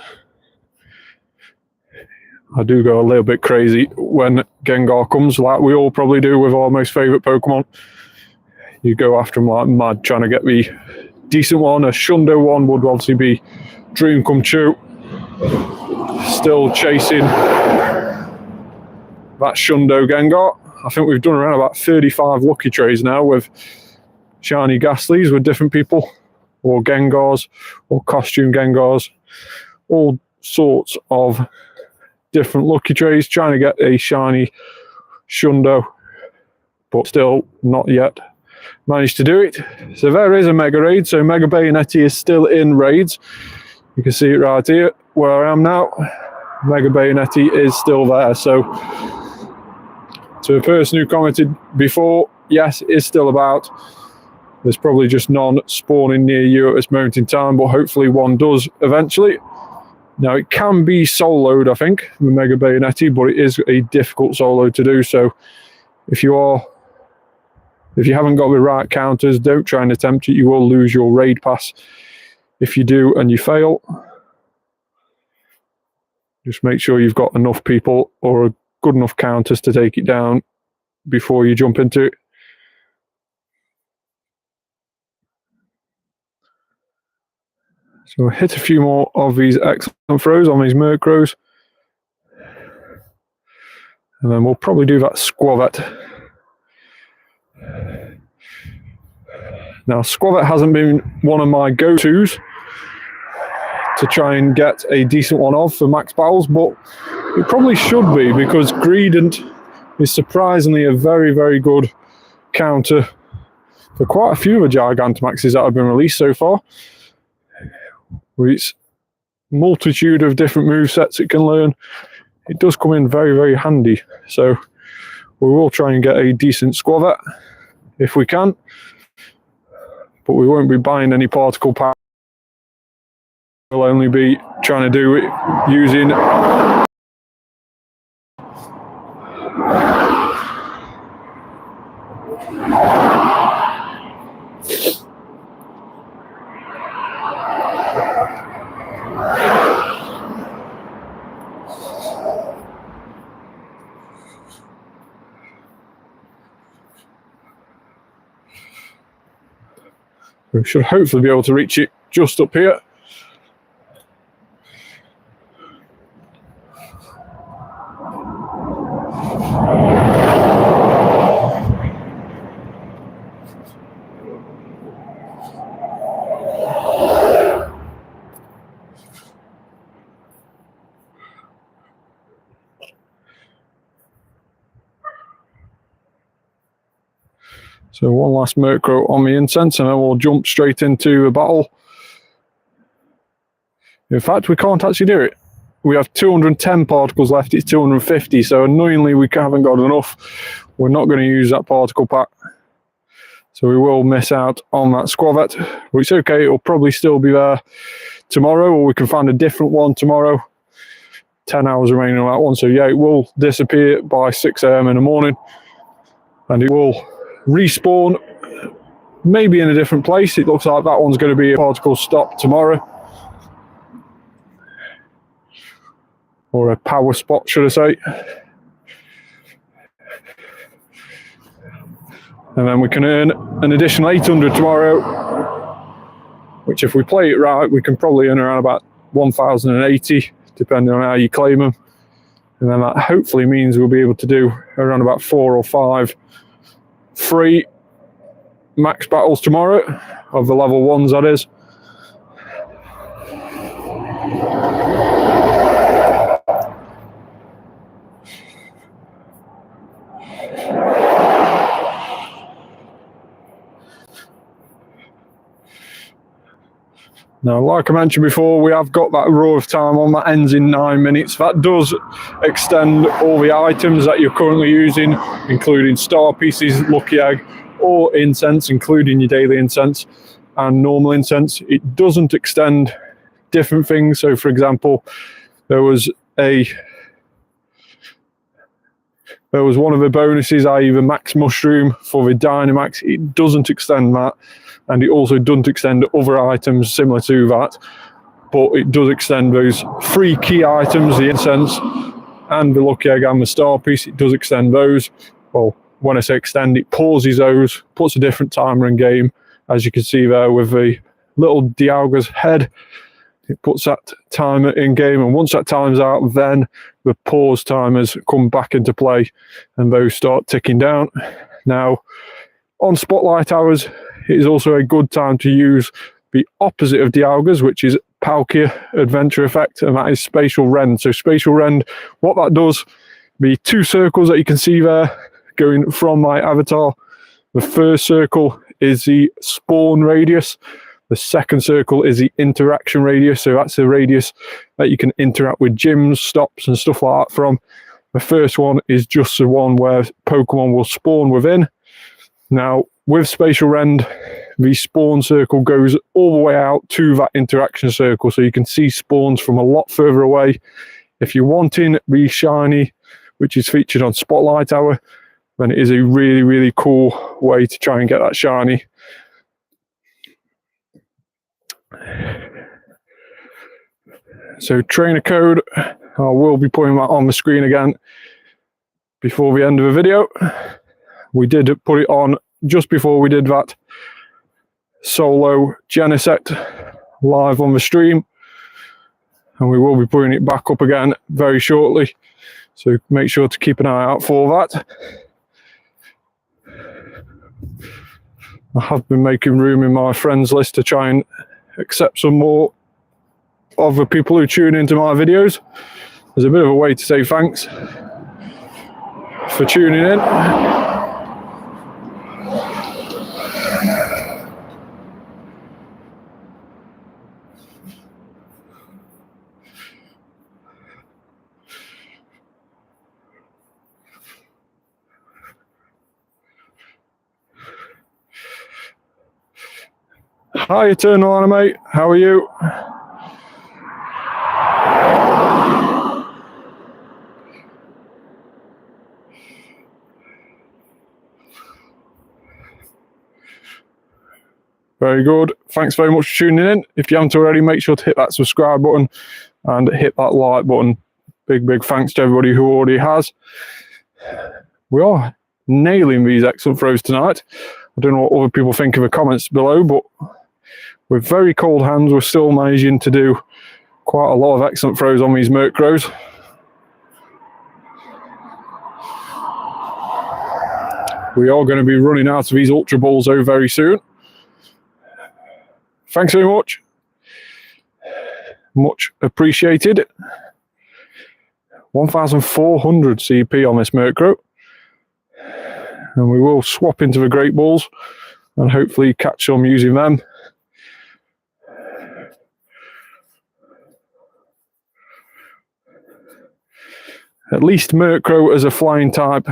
I do go a little bit crazy when Gengar comes, like we all probably do with our most favourite Pokemon. You go after them like mad, trying to get the decent one. A Shundo one would obviously be dream come true. Still chasing that Shundo Gengar. I think we've done around about 35 lucky trays now with shiny Ghastlies with different people, or Gengars, or costume Gengars, all sorts of different lucky trays, trying to get a shiny Shundo, but still not yet managed to do it. So there is a Mega Raid, so Mega Bayonetti is still in raids. You can see it right here where I am now. Mega Bayonetti is still there. So to the person who commented before, yes, it is still about. There's probably just none spawning near you at this moment in time, but hopefully one does eventually. Now, it can be soloed, I think, the Mega Bayonetti, but it is a difficult solo to do. So if you haven't got the right counters, don't try and attempt it. You will lose your raid pass if you do and you fail. Just make sure you've got enough people or good enough counters to take it down before you jump into it. So hit a few more of these excellent throws on these Murkrows. And then we'll probably do that Squavet. Now, Squavet hasn't been one of my go-tos to try and get a decent one of for max battles, but it probably should be, because Greedent is surprisingly a very, very good counter for quite a few of the Gigantamaxes that have been released so far. With its multitude of different movesets it can learn, it does come in very, very handy. So we will try and get a decent Squavet if we can, but we won't be buying any particle pack. We'll only be trying to do it using we should hopefully be able to reach it just up here. So one last Murkrow on the Incense, and then we'll jump straight into a battle. In fact, we can't actually do it. We have 210 particles left, it's 250, so annoyingly we haven't got enough. We're not going to use that particle pack. So we will miss out on that Squavet, which is okay, it'll probably still be there tomorrow, or we can find a different one tomorrow. 10 hours remaining on that one, so yeah, it will disappear by 6 AM in the morning, and it will respawn maybe in a different place. It looks like that one's going to be a particle stop tomorrow, or a power spot, should I say. And then we can earn an additional 800 tomorrow, which if we play it right, we can probably earn around about 1080, depending on how you claim them. And then that hopefully means we'll be able to do around about 4 or 5 free max battles tomorrow, of the level 1s that is. Now, like I mentioned before, we have got that row of time on that ends in 9 minutes. That does extend all the items that you're currently using, including star pieces, lucky egg, or incense, including your daily incense and normal incense. It doesn't extend different things. So, for example, there was one of the bonuses, i.e. the max mushroom for the Dynamax. It doesn't extend that. And it also doesn't extend other items similar to that, but it does extend those 3 key items, the incense and the lucky egg and the star piece. It does extend those. Well, when I say extend, it pauses those, puts a different timer in game, as you can see there with the little Dialga's head. It puts that timer in game, and once that time's out, then the pause timers come back into play and those start ticking down. Now, on spotlight hours, it is also a good time to use the opposite of Dialga's, which is Palkia Adventure Effect, and that is Spatial Rend. So Spatial Rend, what that does, the 2 circles that you can see there going from my avatar, the first circle is the spawn radius, the second circle is the interaction radius, so that's the radius that you can interact with gyms, stops and stuff like that from. The first one is just the one where Pokemon will spawn within. Now, with Spatial Rend, the spawn circle goes all the way out to that interaction circle, so you can see spawns from a lot further away. If you're wanting the shiny, which is featured on Spotlight Hour, then it is a really, really cool way to try and get that shiny. So trainer code, I will be putting that on the screen again before the end of the video. We did put it on just before we did that solo Genesect live on the stream, and we will be putting it back up again very shortly. So make sure to keep an eye out for that. I have been making room in my friends list to try and accept some more of the people who tune into my videos. There's a bit of a way to say thanks for tuning in. Hi Eternal Anime, how are you? Very good. Thanks very much for tuning in. If you haven't already, make sure to hit that subscribe button and hit that like button. Big thanks to everybody who already has. We are nailing these excellent throws tonight. I don't know what other people think in the comments below, but with very cold hands, we're still managing to do quite a lot of excellent throws on these Murkrows. We are going to be running out of these Ultra Balls though very soon. Thanks very much. Much appreciated. 1,400 CP on this Murkrow. And we will swap into the Great Balls and hopefully catch some using them. At least Murkrow as a flying type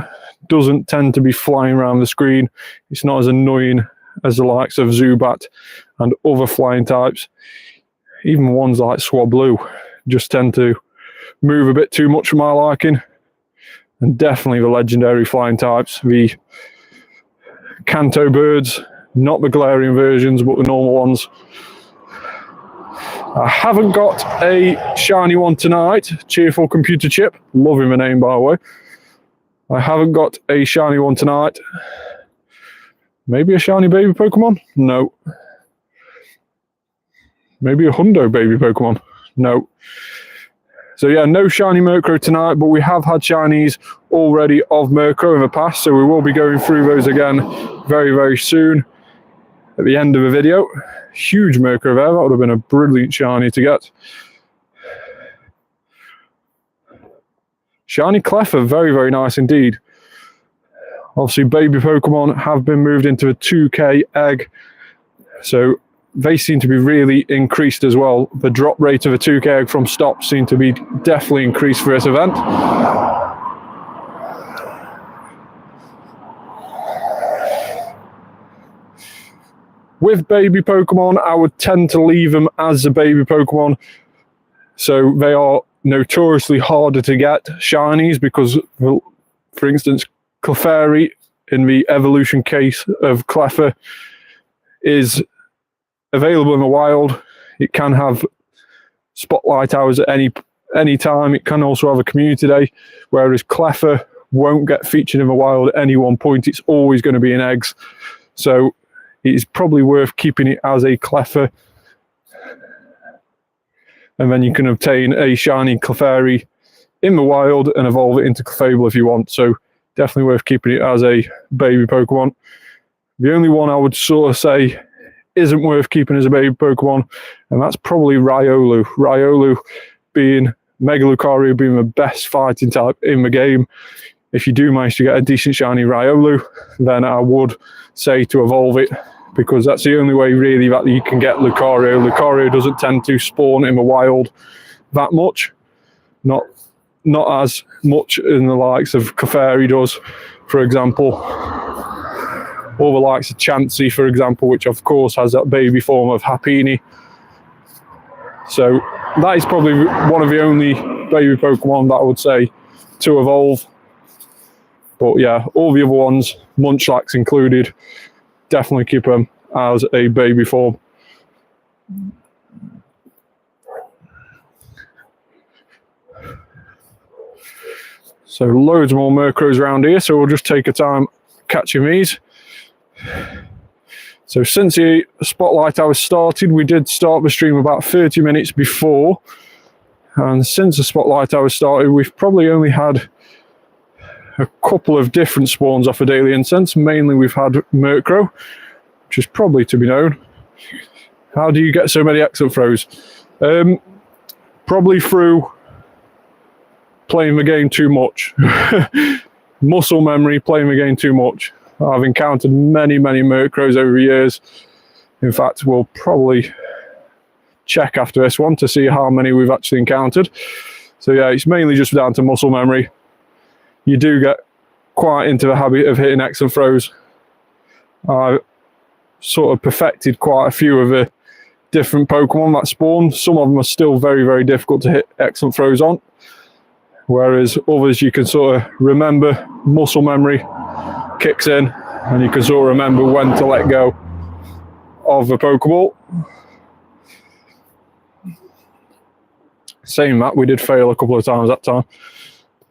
doesn't tend to be flying around the screen. It's not as annoying as the likes of Zubat and other flying types. Even ones like Swablu just tend to move a bit too much for my liking. And definitely the legendary flying types, the Kanto birds, not the Galarian versions, but the normal ones. I haven't got a shiny one tonight. Cheerful Computer Chip, loving the name by the way. I haven't got a shiny one tonight. Maybe a shiny baby Pokemon? No. Maybe a Hundo baby Pokemon? No. So yeah, no shiny Murkrow tonight, but we have had shinies already of Murkrow in the past, so we will be going through those again very soon at the end of the video. Huge Murkrow there, that would have been a brilliant shiny to get. Shiny Cleffa, very nice indeed. Obviously, baby Pokemon have been moved into a 2K egg, so they seem to be really increased as well. The drop rate of a 2K egg from stop seemed to be definitely increased for this event. With baby Pokemon, I would tend to leave them as a baby Pokemon. So they are notoriously harder to get shinies because, for instance, Clefairy in the evolution case of Cleffa is available in the wild. It can have spotlight hours at any time. It can also have a community day, whereas Cleffa won't get featured in the wild at any one point. It's always going to be in eggs. So it's probably worth keeping it as a Cleffa. And then you can obtain a shiny Clefairy in the wild and evolve it into Clefable if you want. So definitely worth keeping it as a baby Pokemon. The only one I would sort of say isn't worth keeping as a baby Pokemon, and that's probably Riolu. Riolu being Mega Lucario being the best fighting type in the game. If you do manage to get a decent shiny Riolu, then I would say to evolve it, because that's the only way really that you can get Lucario. Lucario doesn't tend to spawn in the wild that much. Not as much in the likes of Clefairy does, for example. Or the likes of Chansey, for example, which of course has that baby form of Happiny. So that is probably one of the only baby Pokemon that I would say to evolve. But yeah, all the other ones, Munchlax included, definitely keep them as a baby form. So loads more Murkrows around here, so we'll just take our time catching these. So since the spotlight hour started, we did start the stream about 30 minutes before. And since the spotlight hour started, we've probably only had a couple of different spawns off a daily incense. Mainly we've had Murkrow, which is probably to be known. How do you get so many excellent throws? Probably through playing the game too much. Muscle memory, playing the game too much. I've encountered many Murkrows over the years. In fact, we'll probably check after this one to see how many we've actually encountered. So yeah, it's mainly just down to muscle memory. You do get quite into the habit of hitting excellent throws. I sort of perfected quite a few of the different Pokemon that spawn. Some of them are still very difficult to hit excellent throws on, whereas others you can sort of remember, muscle memory kicks in, and you can sort of remember when to let go of the Pokeball. Saying that, we did fail a couple of times that time.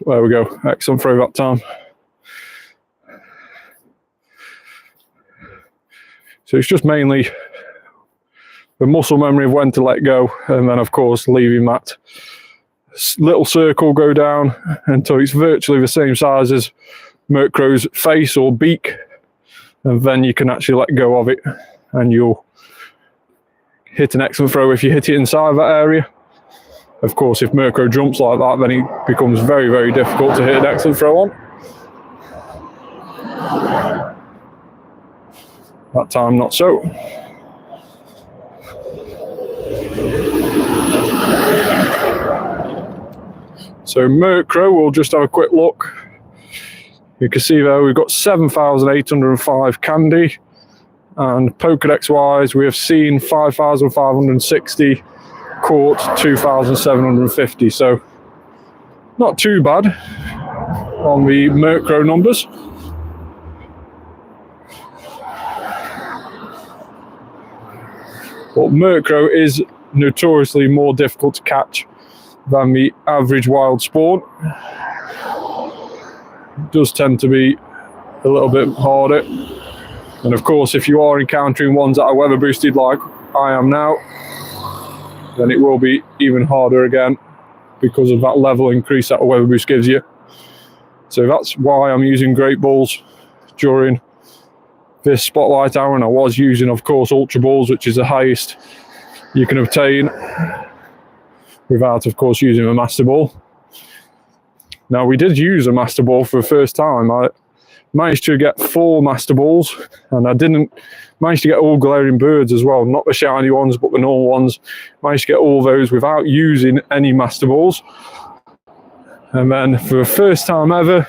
There we go, excellent throw that time. So it's just mainly the muscle memory of when to let go, and then of course leaving that little circle go down until it's virtually the same size as Murkrow's face or beak, and then you can actually let go of it and you'll hit an excellent throw if you hit it inside that area. Of course, if Murkrow jumps like that, then it becomes very difficult to hit an excellent throw on. That time, not so. So Murkrow, we'll just have a quick look. You can see there we've got 7,805 candy, and Pokedex wise we have seen 5,560, caught 2,750, so not too bad on the Murkrow numbers. But Murkrow is notoriously more difficult to catch than the average wild spawn. It does tend to be a little bit harder, and of course if you are encountering ones that are weather boosted like I am now, then it will be even harder again because of that level increase that a weather boost gives you. So that's why I'm using Great Balls during this spotlight hour, and I was using of course Ultra Balls, which is the highest you can obtain without of course using a Master Ball. Now we did use a Master Ball for the first time. I managed to get 4 Master Balls, and I didn't manage to get all Galarian Birds as well, not the shiny ones but the normal ones. Managed to get all those without using any Master Balls. And then for the first time ever,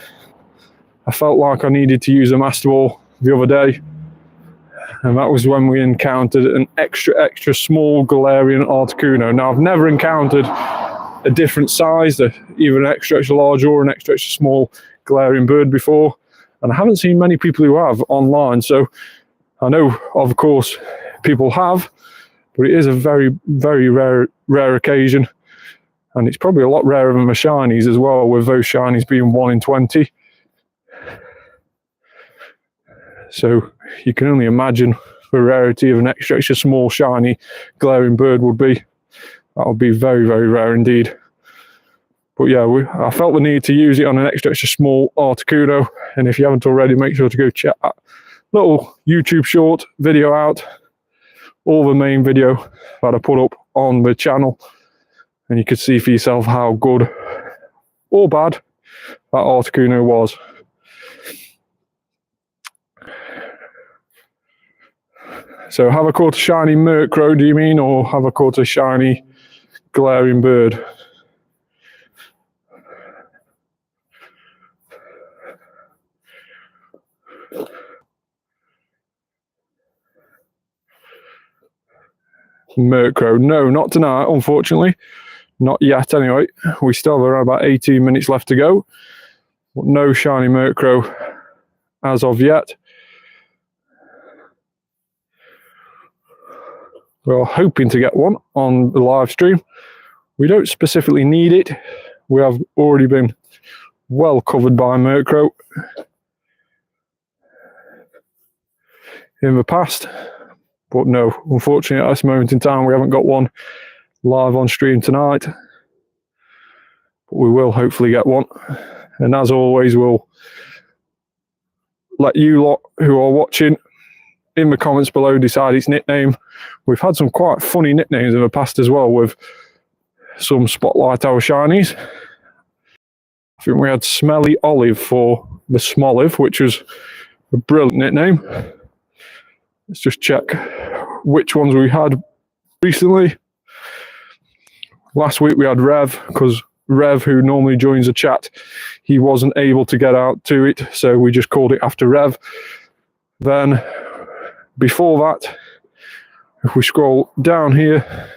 I felt like I needed to use a Master Ball the other day, and that was when we encountered an extra small Galarian Articuno. Now I've never encountered a different size, either an extra large or an extra small Galarian Bird before, and I haven't seen many people who have online. So I know of course people have, but it is a very rare occasion, and it's probably a lot rarer than the shinies as well, with those shinies being 1 in 20. So you can only imagine the rarity of an extra small shiny Galarian Bird would be. That would be very rare indeed. But yeah, I felt the need to use it on an extra small Articuno, and if you haven't already, make sure to go check that little YouTube short video out, or the main video that I put up on the channel, and you could see for yourself how good or bad that Articuno was. So have I caught a shiny Murkrow, do you mean, or have I caught a shiny Galarian Bird? Murkrow, no, not tonight, unfortunately. Not yet, anyway. We still have around about 18 minutes left to go. But no shiny Murkrow as of yet. We're hoping to get one on the live stream. We don't specifically need it. We have already been well covered by Murkrow in the past. But no, unfortunately at this moment in time we haven't got one live on stream tonight. But we will hopefully get one And as always, we'll let you lot who are watching in the comments below decide its nickname. We've had some quite funny nicknames in the past as well with some Spotlight Hour shinies. I think we had Smelly Olive for the Smoliv, which was a brilliant nickname. Let's just check which ones we had recently. Last week we had Rev, because Rev, who normally joins the chat, he wasn't able to get out to it, so we just called it after Rev. Then before that, if we scroll down here,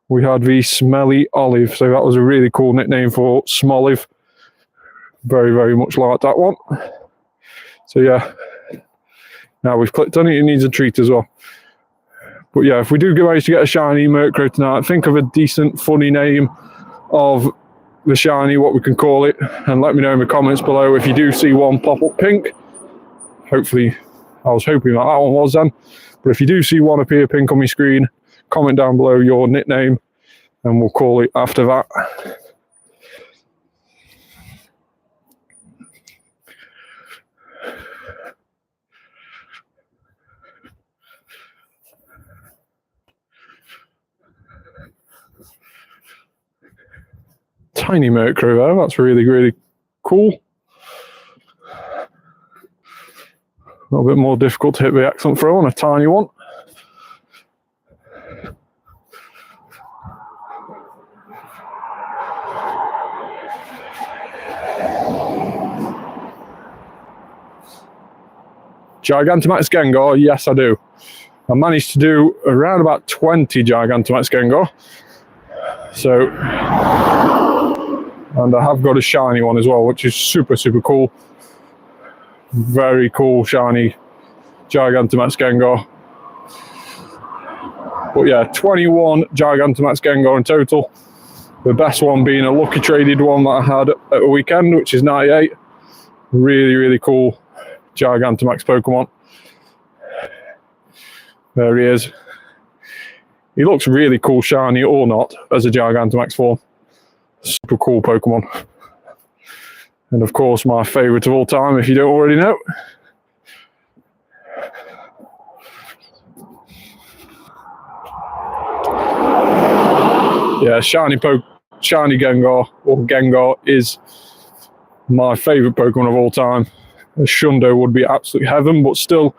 we had the Smelly Olive, so that was a really cool nickname for Smoliv. Very, very much like that one. So yeah, now we've clicked on it, it needs a treat as well. But yeah, if we do manage to get a Shiny Murkrow tonight, think of a decent, funny name of the shiny, what we can call it, and let me know in the comments below if you do see one pop up pink. Hopefully, I was hoping that one was then. But if you do see one appear pink on my screen, comment down below your nickname and we'll call it after that. Tiny Murkrow there, that's really, really cool. A little bit more difficult to hit the excellent throw on a tiny one. Gigantamax Gengar, yes I do. I managed to do around about 20 Gigantamax Gengar. So, and I have got a shiny one as well, which is super, super cool. Very cool shiny Gigantamax Gengar. But yeah, 21 Gigantamax Gengar in total. The best one being a lucky traded one that I had at the weekend, which is 98. Really, really cool Gigantamax Pokemon. There he is. He looks really cool shiny or not as a Gigantamax form. Super cool Pokemon. And of course my favourite of all time, if you don't already know. Yeah, shiny Gengar, or Gengar, is my favourite Pokemon of all time. A Shundo would be absolute heaven, but still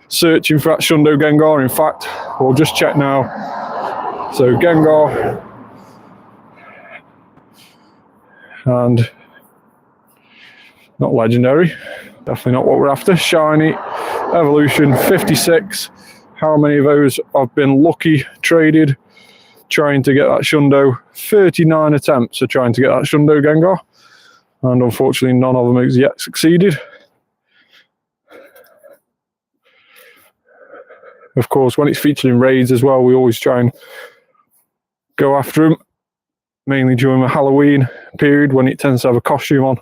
searching for that Shundo Gengar. In fact, we'll just check now. So Gengar, and not legendary, definitely not what we're after. Shiny, evolution, 56. How many of those have been lucky traded trying to get that Shundo? 39 attempts of trying to get that Shundo Gengar, and unfortunately none of them has yet succeeded. Of course, when it's featured in raids as well, we always try and go after them, mainly during the Halloween period when it tends to have a costume on.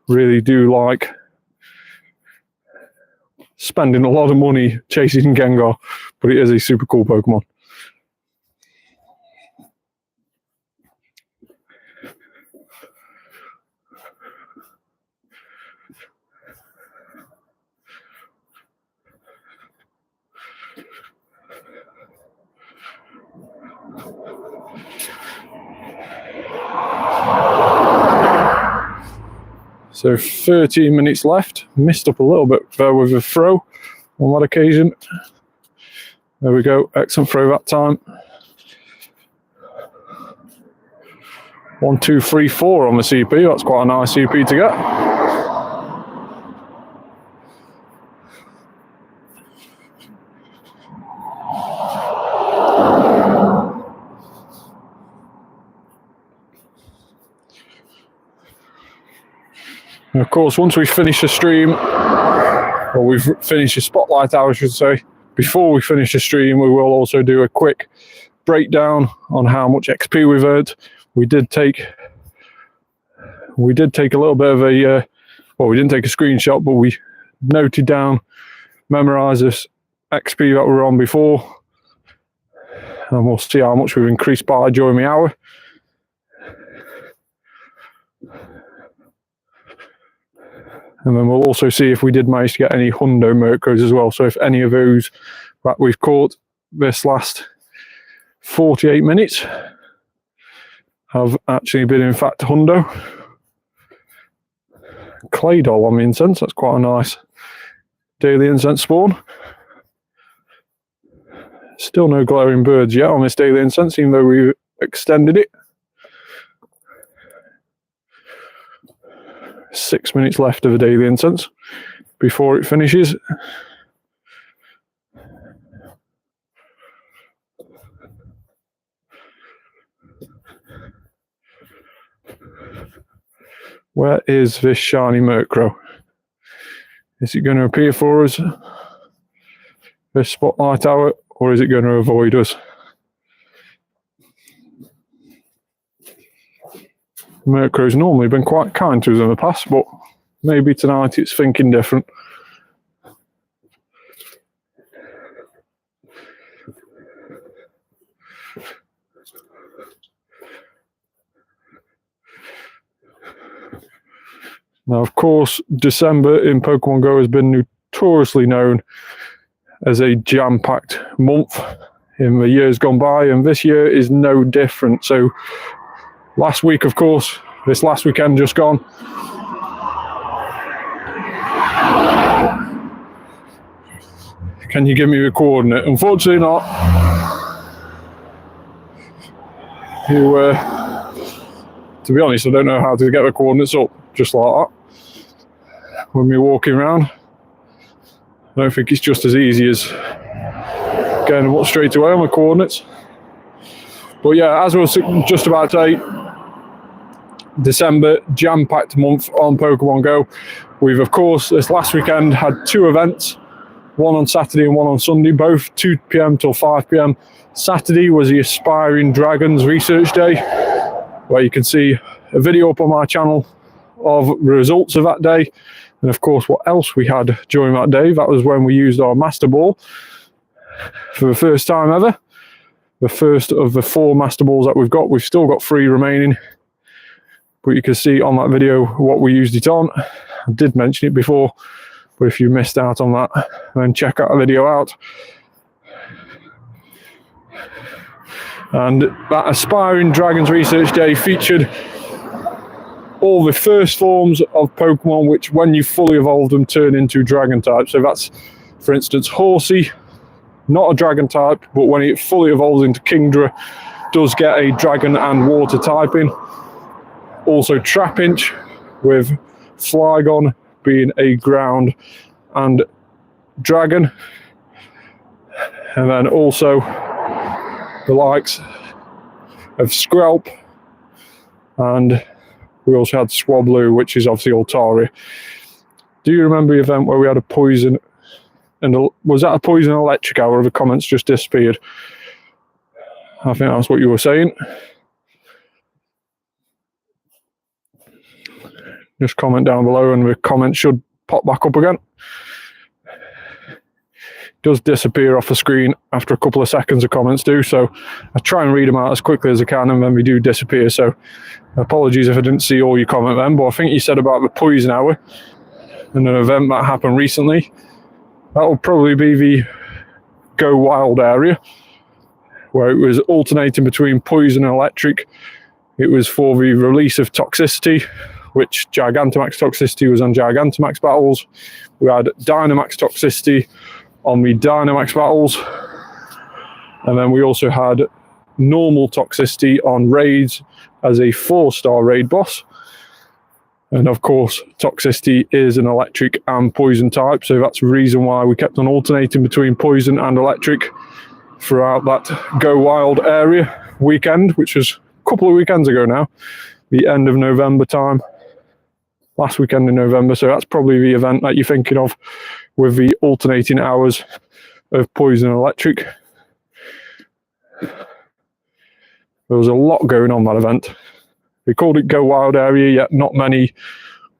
Really do like spending a lot of money chasing Gengar, but it is a super cool Pokemon. So 13 minutes left. Missed up a little bit there with a throw on that occasion. There we go. Excellent throw that time. 1, 2, 3, 4 on the CP. That's quite a nice CP to get. And of course, once we finish the stream, or we've finished the Spotlight Hour, I should say, before we finish the stream, we will also do a quick breakdown on how much XP we've earned. We did take a little bit of a, well, we didn't take a screenshot, but we noted down, memorised this XP that we were on before, and we'll see how much we've increased by during the hour. And then we'll also see if we did manage to get any Hundo Murkrows as well. So if any of those that we've caught this last 48 minutes have actually been in fact Hundo. Claydol on the Incense, that's quite a nice daily Incense spawn. Still no glowing birds yet on this daily Incense, even though we've extended it. 6 minutes left of the daily Incense before it finishes. Where is this Shiny Murkrow? Is it going to appear for us, this spotlight hour, or is it going to avoid us? Murkrow's normally been quite kind to us in the past, but maybe tonight it's thinking different. Now, of course, December in Pokemon GO has been notoriously known as a jam-packed month in the years gone by, and this year is no different. So last week, of course, this last weekend just gone, can you give me the coordinate? Unfortunately not. To be honest, I don't know how to get the coordinates up just like that when we're walking around. I don't think it's just as easy as getting them up straight away on the coordinates. But yeah, as I was just about to say, December, jam-packed month on Pokemon GO. We've, of course, this last weekend had two events, one on Saturday and one on Sunday, both 2 p.m. till 5 p.m. Saturday was the Aspiring Dragons Research Day, where you can see a video up on my channel of the results of that day. And of course, what else we had during that day, that was when we used our Master Ball for the first time ever. The first of the 4 Master Balls that we've got. We've still got 3 remaining, but you can see on that video what we used it on. I did mention it before, but if you missed out on that, then check that video out. And that Aspiring Dragons Research Day featured all the first forms of Pokemon which, when you fully evolve them, turn into Dragon type. So that's, for instance, Horsey, not a Dragon type, but when it fully evolves into Kingdra, does get a Dragon and Water typing. Also Trapinch, with Flygon being a Ground and Dragon. And then also the likes of Skrelp, and we also had Swablu, which is obviously Altari. Do you remember the event where we had a poison, and was that a poison electric hour? The comments just disappeared. I think that's what you were saying. Just comment down below and the comment should pop back up again. It does disappear off the screen after a couple of seconds, the comments do, so I try and read them out as quickly as I can, and then they do disappear. So apologies if I didn't see all your comment then, but I think you said about the poison hour and an event that happened recently. That will probably be the Go Wild area, where it was alternating between poison and electric. It was for the release of Toxicity, which Gigantamax Toxicity was on Gigantamax battles. We had Dynamax Toxicity on the Dynamax battles, and then we also had normal Toxicity on raids as a 4-star raid boss. And of course, Toxicity is an electric and poison type, so that's the reason why we kept on alternating between poison and electric throughout that Go Wild area weekend, which was a couple of weekends ago now, the end of November time, last weekend in November. So that's probably the event that you're thinking of, with the alternating hours of poison and electric. There was a lot going on that event. We called it Go Wild area, yet not many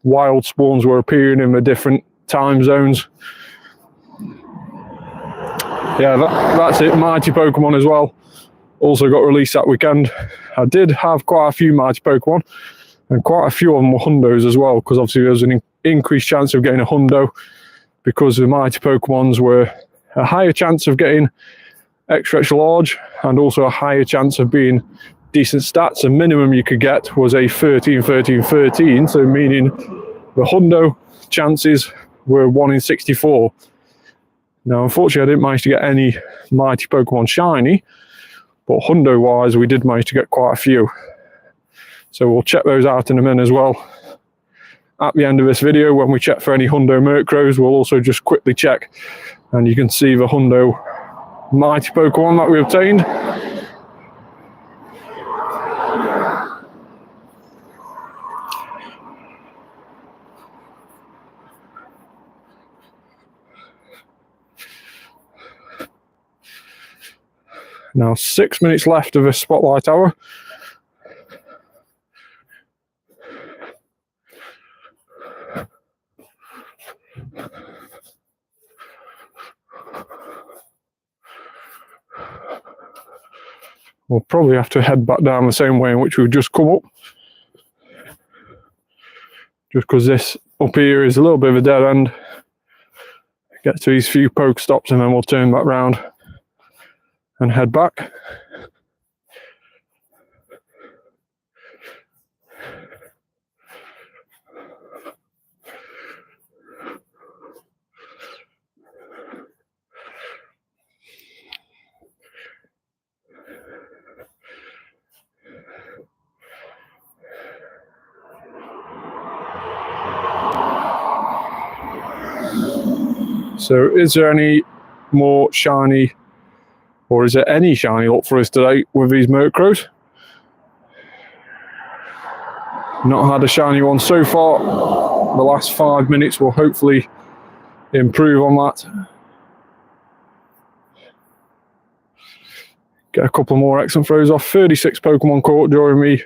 wild spawns were appearing in the different time zones. Yeah, that's it. Mighty Pokemon as well also got released that weekend. I did have quite a few Mighty Pokemon, and quite a few of them were Hundos as well, because obviously there was an increased chance of getting a hundo, because the mighty Pokemons were a higher chance of getting extra large and also a higher chance of being decent stats. The minimum you could get was a 13, 13, 13, so meaning the hundo chances were 1 in 64. Now, unfortunately, I didn't manage to get any mighty Pokemon shiny, but hundo wise, we did manage to get quite a few. So we'll check those out in a minute as well. At the end of this video, when we check for any hundo Murkrows, we'll also just quickly check, and you can see the hundo mighty Pokemon that we obtained. Now 6 minutes left of this spotlight hour. We'll probably have to head back down the same way in which we've just come up. Just because this up here is a little bit of a dead end. Get to these few poke stops and then we'll turn back round and head back. So is there any more shiny, or is there any shiny luck for us today with these Murkrows? Not had a shiny one so far. The last 5 minutes will hopefully improve on that. Get a couple more excellent throws off. 36 Pokemon caught during the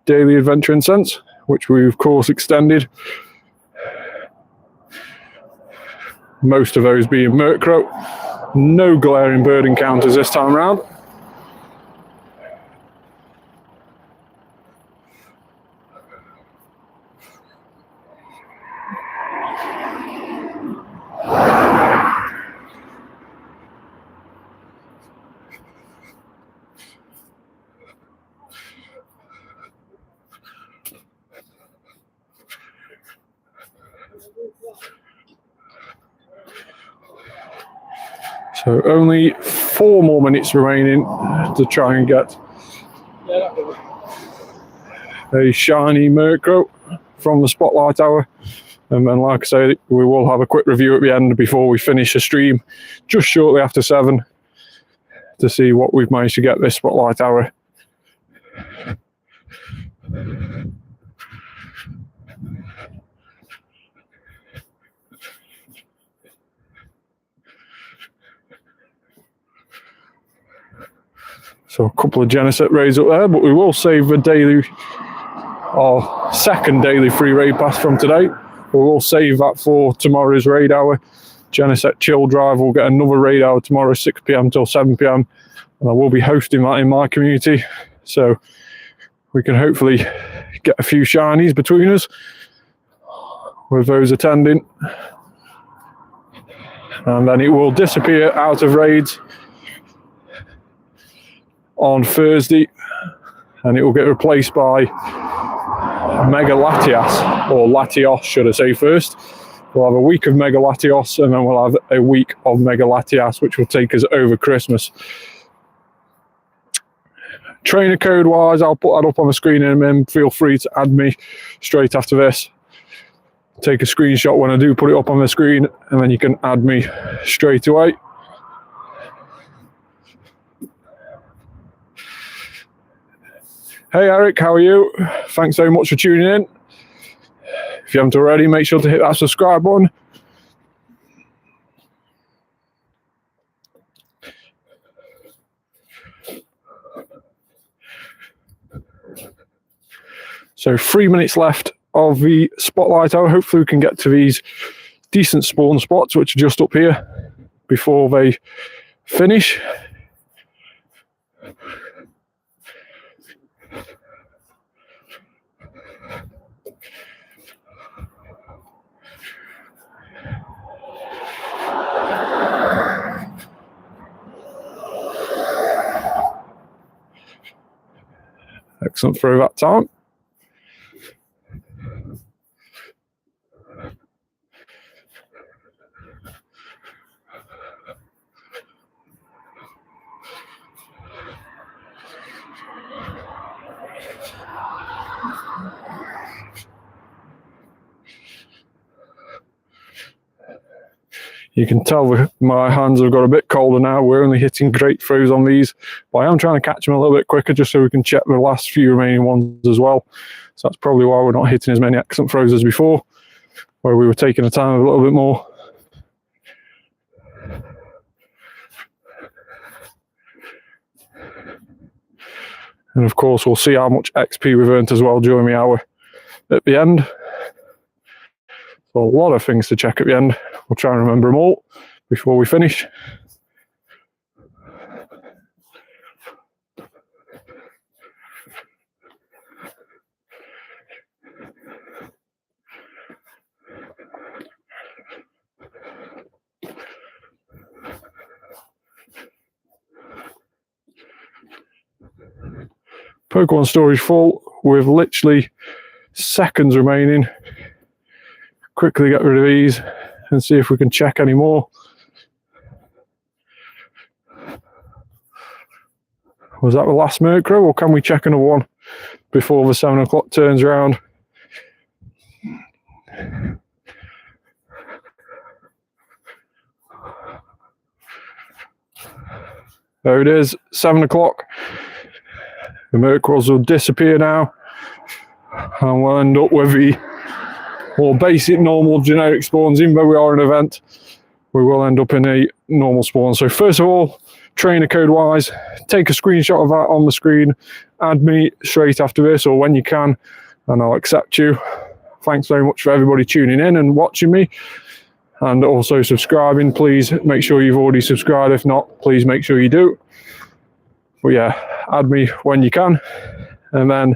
daily adventure Incense, which we of course extended. Most of those being Murkrow. No glaring bird encounters this time around. So only 4 more minutes remaining to try and get a shiny Murkrow from the spotlight hour. And then, like I say, we will have a quick review at the end before we finish the stream, just shortly after 7, to see what we've managed to get this spotlight hour. So a couple of Genesect raids up there, but we will save the daily, our second daily free raid pass from today. We will save that for tomorrow's raid hour. Genesect Chill Drive will get another raid hour tomorrow, 6 PM till 7 PM. And I will be hosting that in my community. So we can hopefully get a few shinies between us with those attending. And then it will disappear out of raids on Thursday, and it will get replaced by Mega Latias, or Latios should I say first. We'll have a week of Mega Latios, and then we'll have a week of Mega Latias, which will take us over Christmas. Trainer code wise, I'll put that up on the screen in a minute. Feel free to add me straight after this. Take a screenshot when I do put it up on the screen, and then you can add me straight away. Hey Eric, how are you? Thanks so much for tuning in. If you haven't already, make sure to hit that subscribe button. So 3 minutes left of the spotlight hour. Hopefully we can get to these decent spawn spots, which are just up here, before they finish. Excellent throw that time. You can tell my hands have got a bit colder now. We're only hitting great throws on these, but I am trying to catch them a little bit quicker just so we can check the last few remaining ones as well. So that's probably why we're not hitting as many excellent throws as before, where we were taking the time a little bit more. And of course, we'll see how much XP we've earned as well during the hour at the end. So a lot of things to check at the end. We'll try and remember them all before we finish. Pokemon storage full with literally seconds remaining. Quickly get rid of these and see if we can check any more. Was that the last Murkrow, or can we check another one before the 7 o'clock turns around? There it is, 7 o'clock. The Murkrows will disappear now, and we'll end up with the more basic, normal, generic spawns. Even though we are an event, we will end up in a normal spawn. So first of all, trainer code wise, take a screenshot of that on the screen, add me straight after this or when you can, and I'll accept you. Thanks very much for everybody tuning in and watching me, and also subscribing. Please make sure you've already subscribed. If not, please make sure you do. But yeah, add me when you can, and then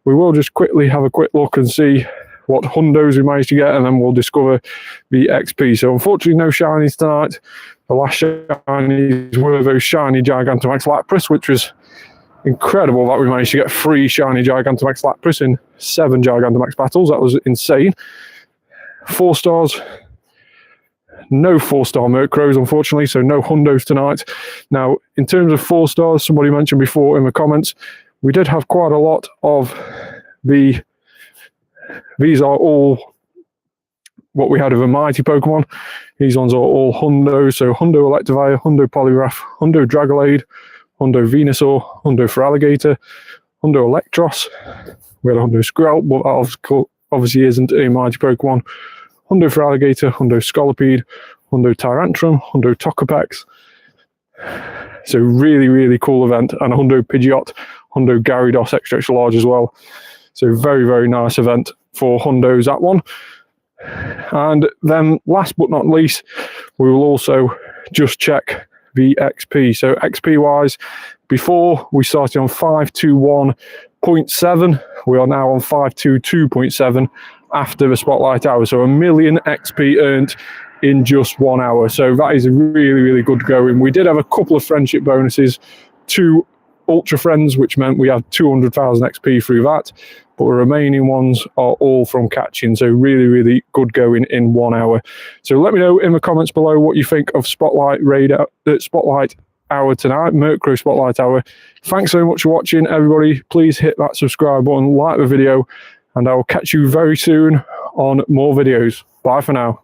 we will just quickly have a quick look and see what hundos we managed to get, and then we'll discover the XP. So unfortunately no shinies tonight. The last shinies were those shiny Gigantamax Lapras, which was incredible that we managed to get 3 shiny Gigantamax Lapras in 7 Gigantamax battles. That was insane. 4 stars. No 4-star Murkrows, unfortunately, so no hundos tonight. Now, in terms of 4 stars, somebody mentioned before in the comments, we did have quite a lot of the... These are all what we had of a mighty Pokemon. These ones are all hundos, so Hundo Electivire, Hundo Poliwrath, Hundo Dragolade, Hundo Venusaur, Hundo Feraligatr, Hundo Electros. We had a Hundo Skrelp, but that obviously isn't a mighty Pokemon. Hundo Feraligatr, Hundo Scolipede, Hundo Tyrantrum, Hundo Togepex. So really, really cool event. And a Hundo Pidgeot, Hundo Gyarados extra large as well. So very, very nice event for hundos, that one. And then last but not least, we will also just check the XP. So XP wise, before we started on 521.7, we are now on 522.7 after the spotlight hour. So 1 million XP earned in just 1 hour. So that is really, really good going. We did have a couple of friendship bonuses, 2 Ultra Friends, which meant we had 200,000 XP through that. But the remaining ones are all from catching. So really, really good going in 1 hour. So let me know in the comments below what you think of Spotlight Hour tonight, Murkrow Spotlight Hour. Thanks so much for watching, everybody. Please hit that subscribe button, like the video, and I will catch you very soon on more videos. Bye for now.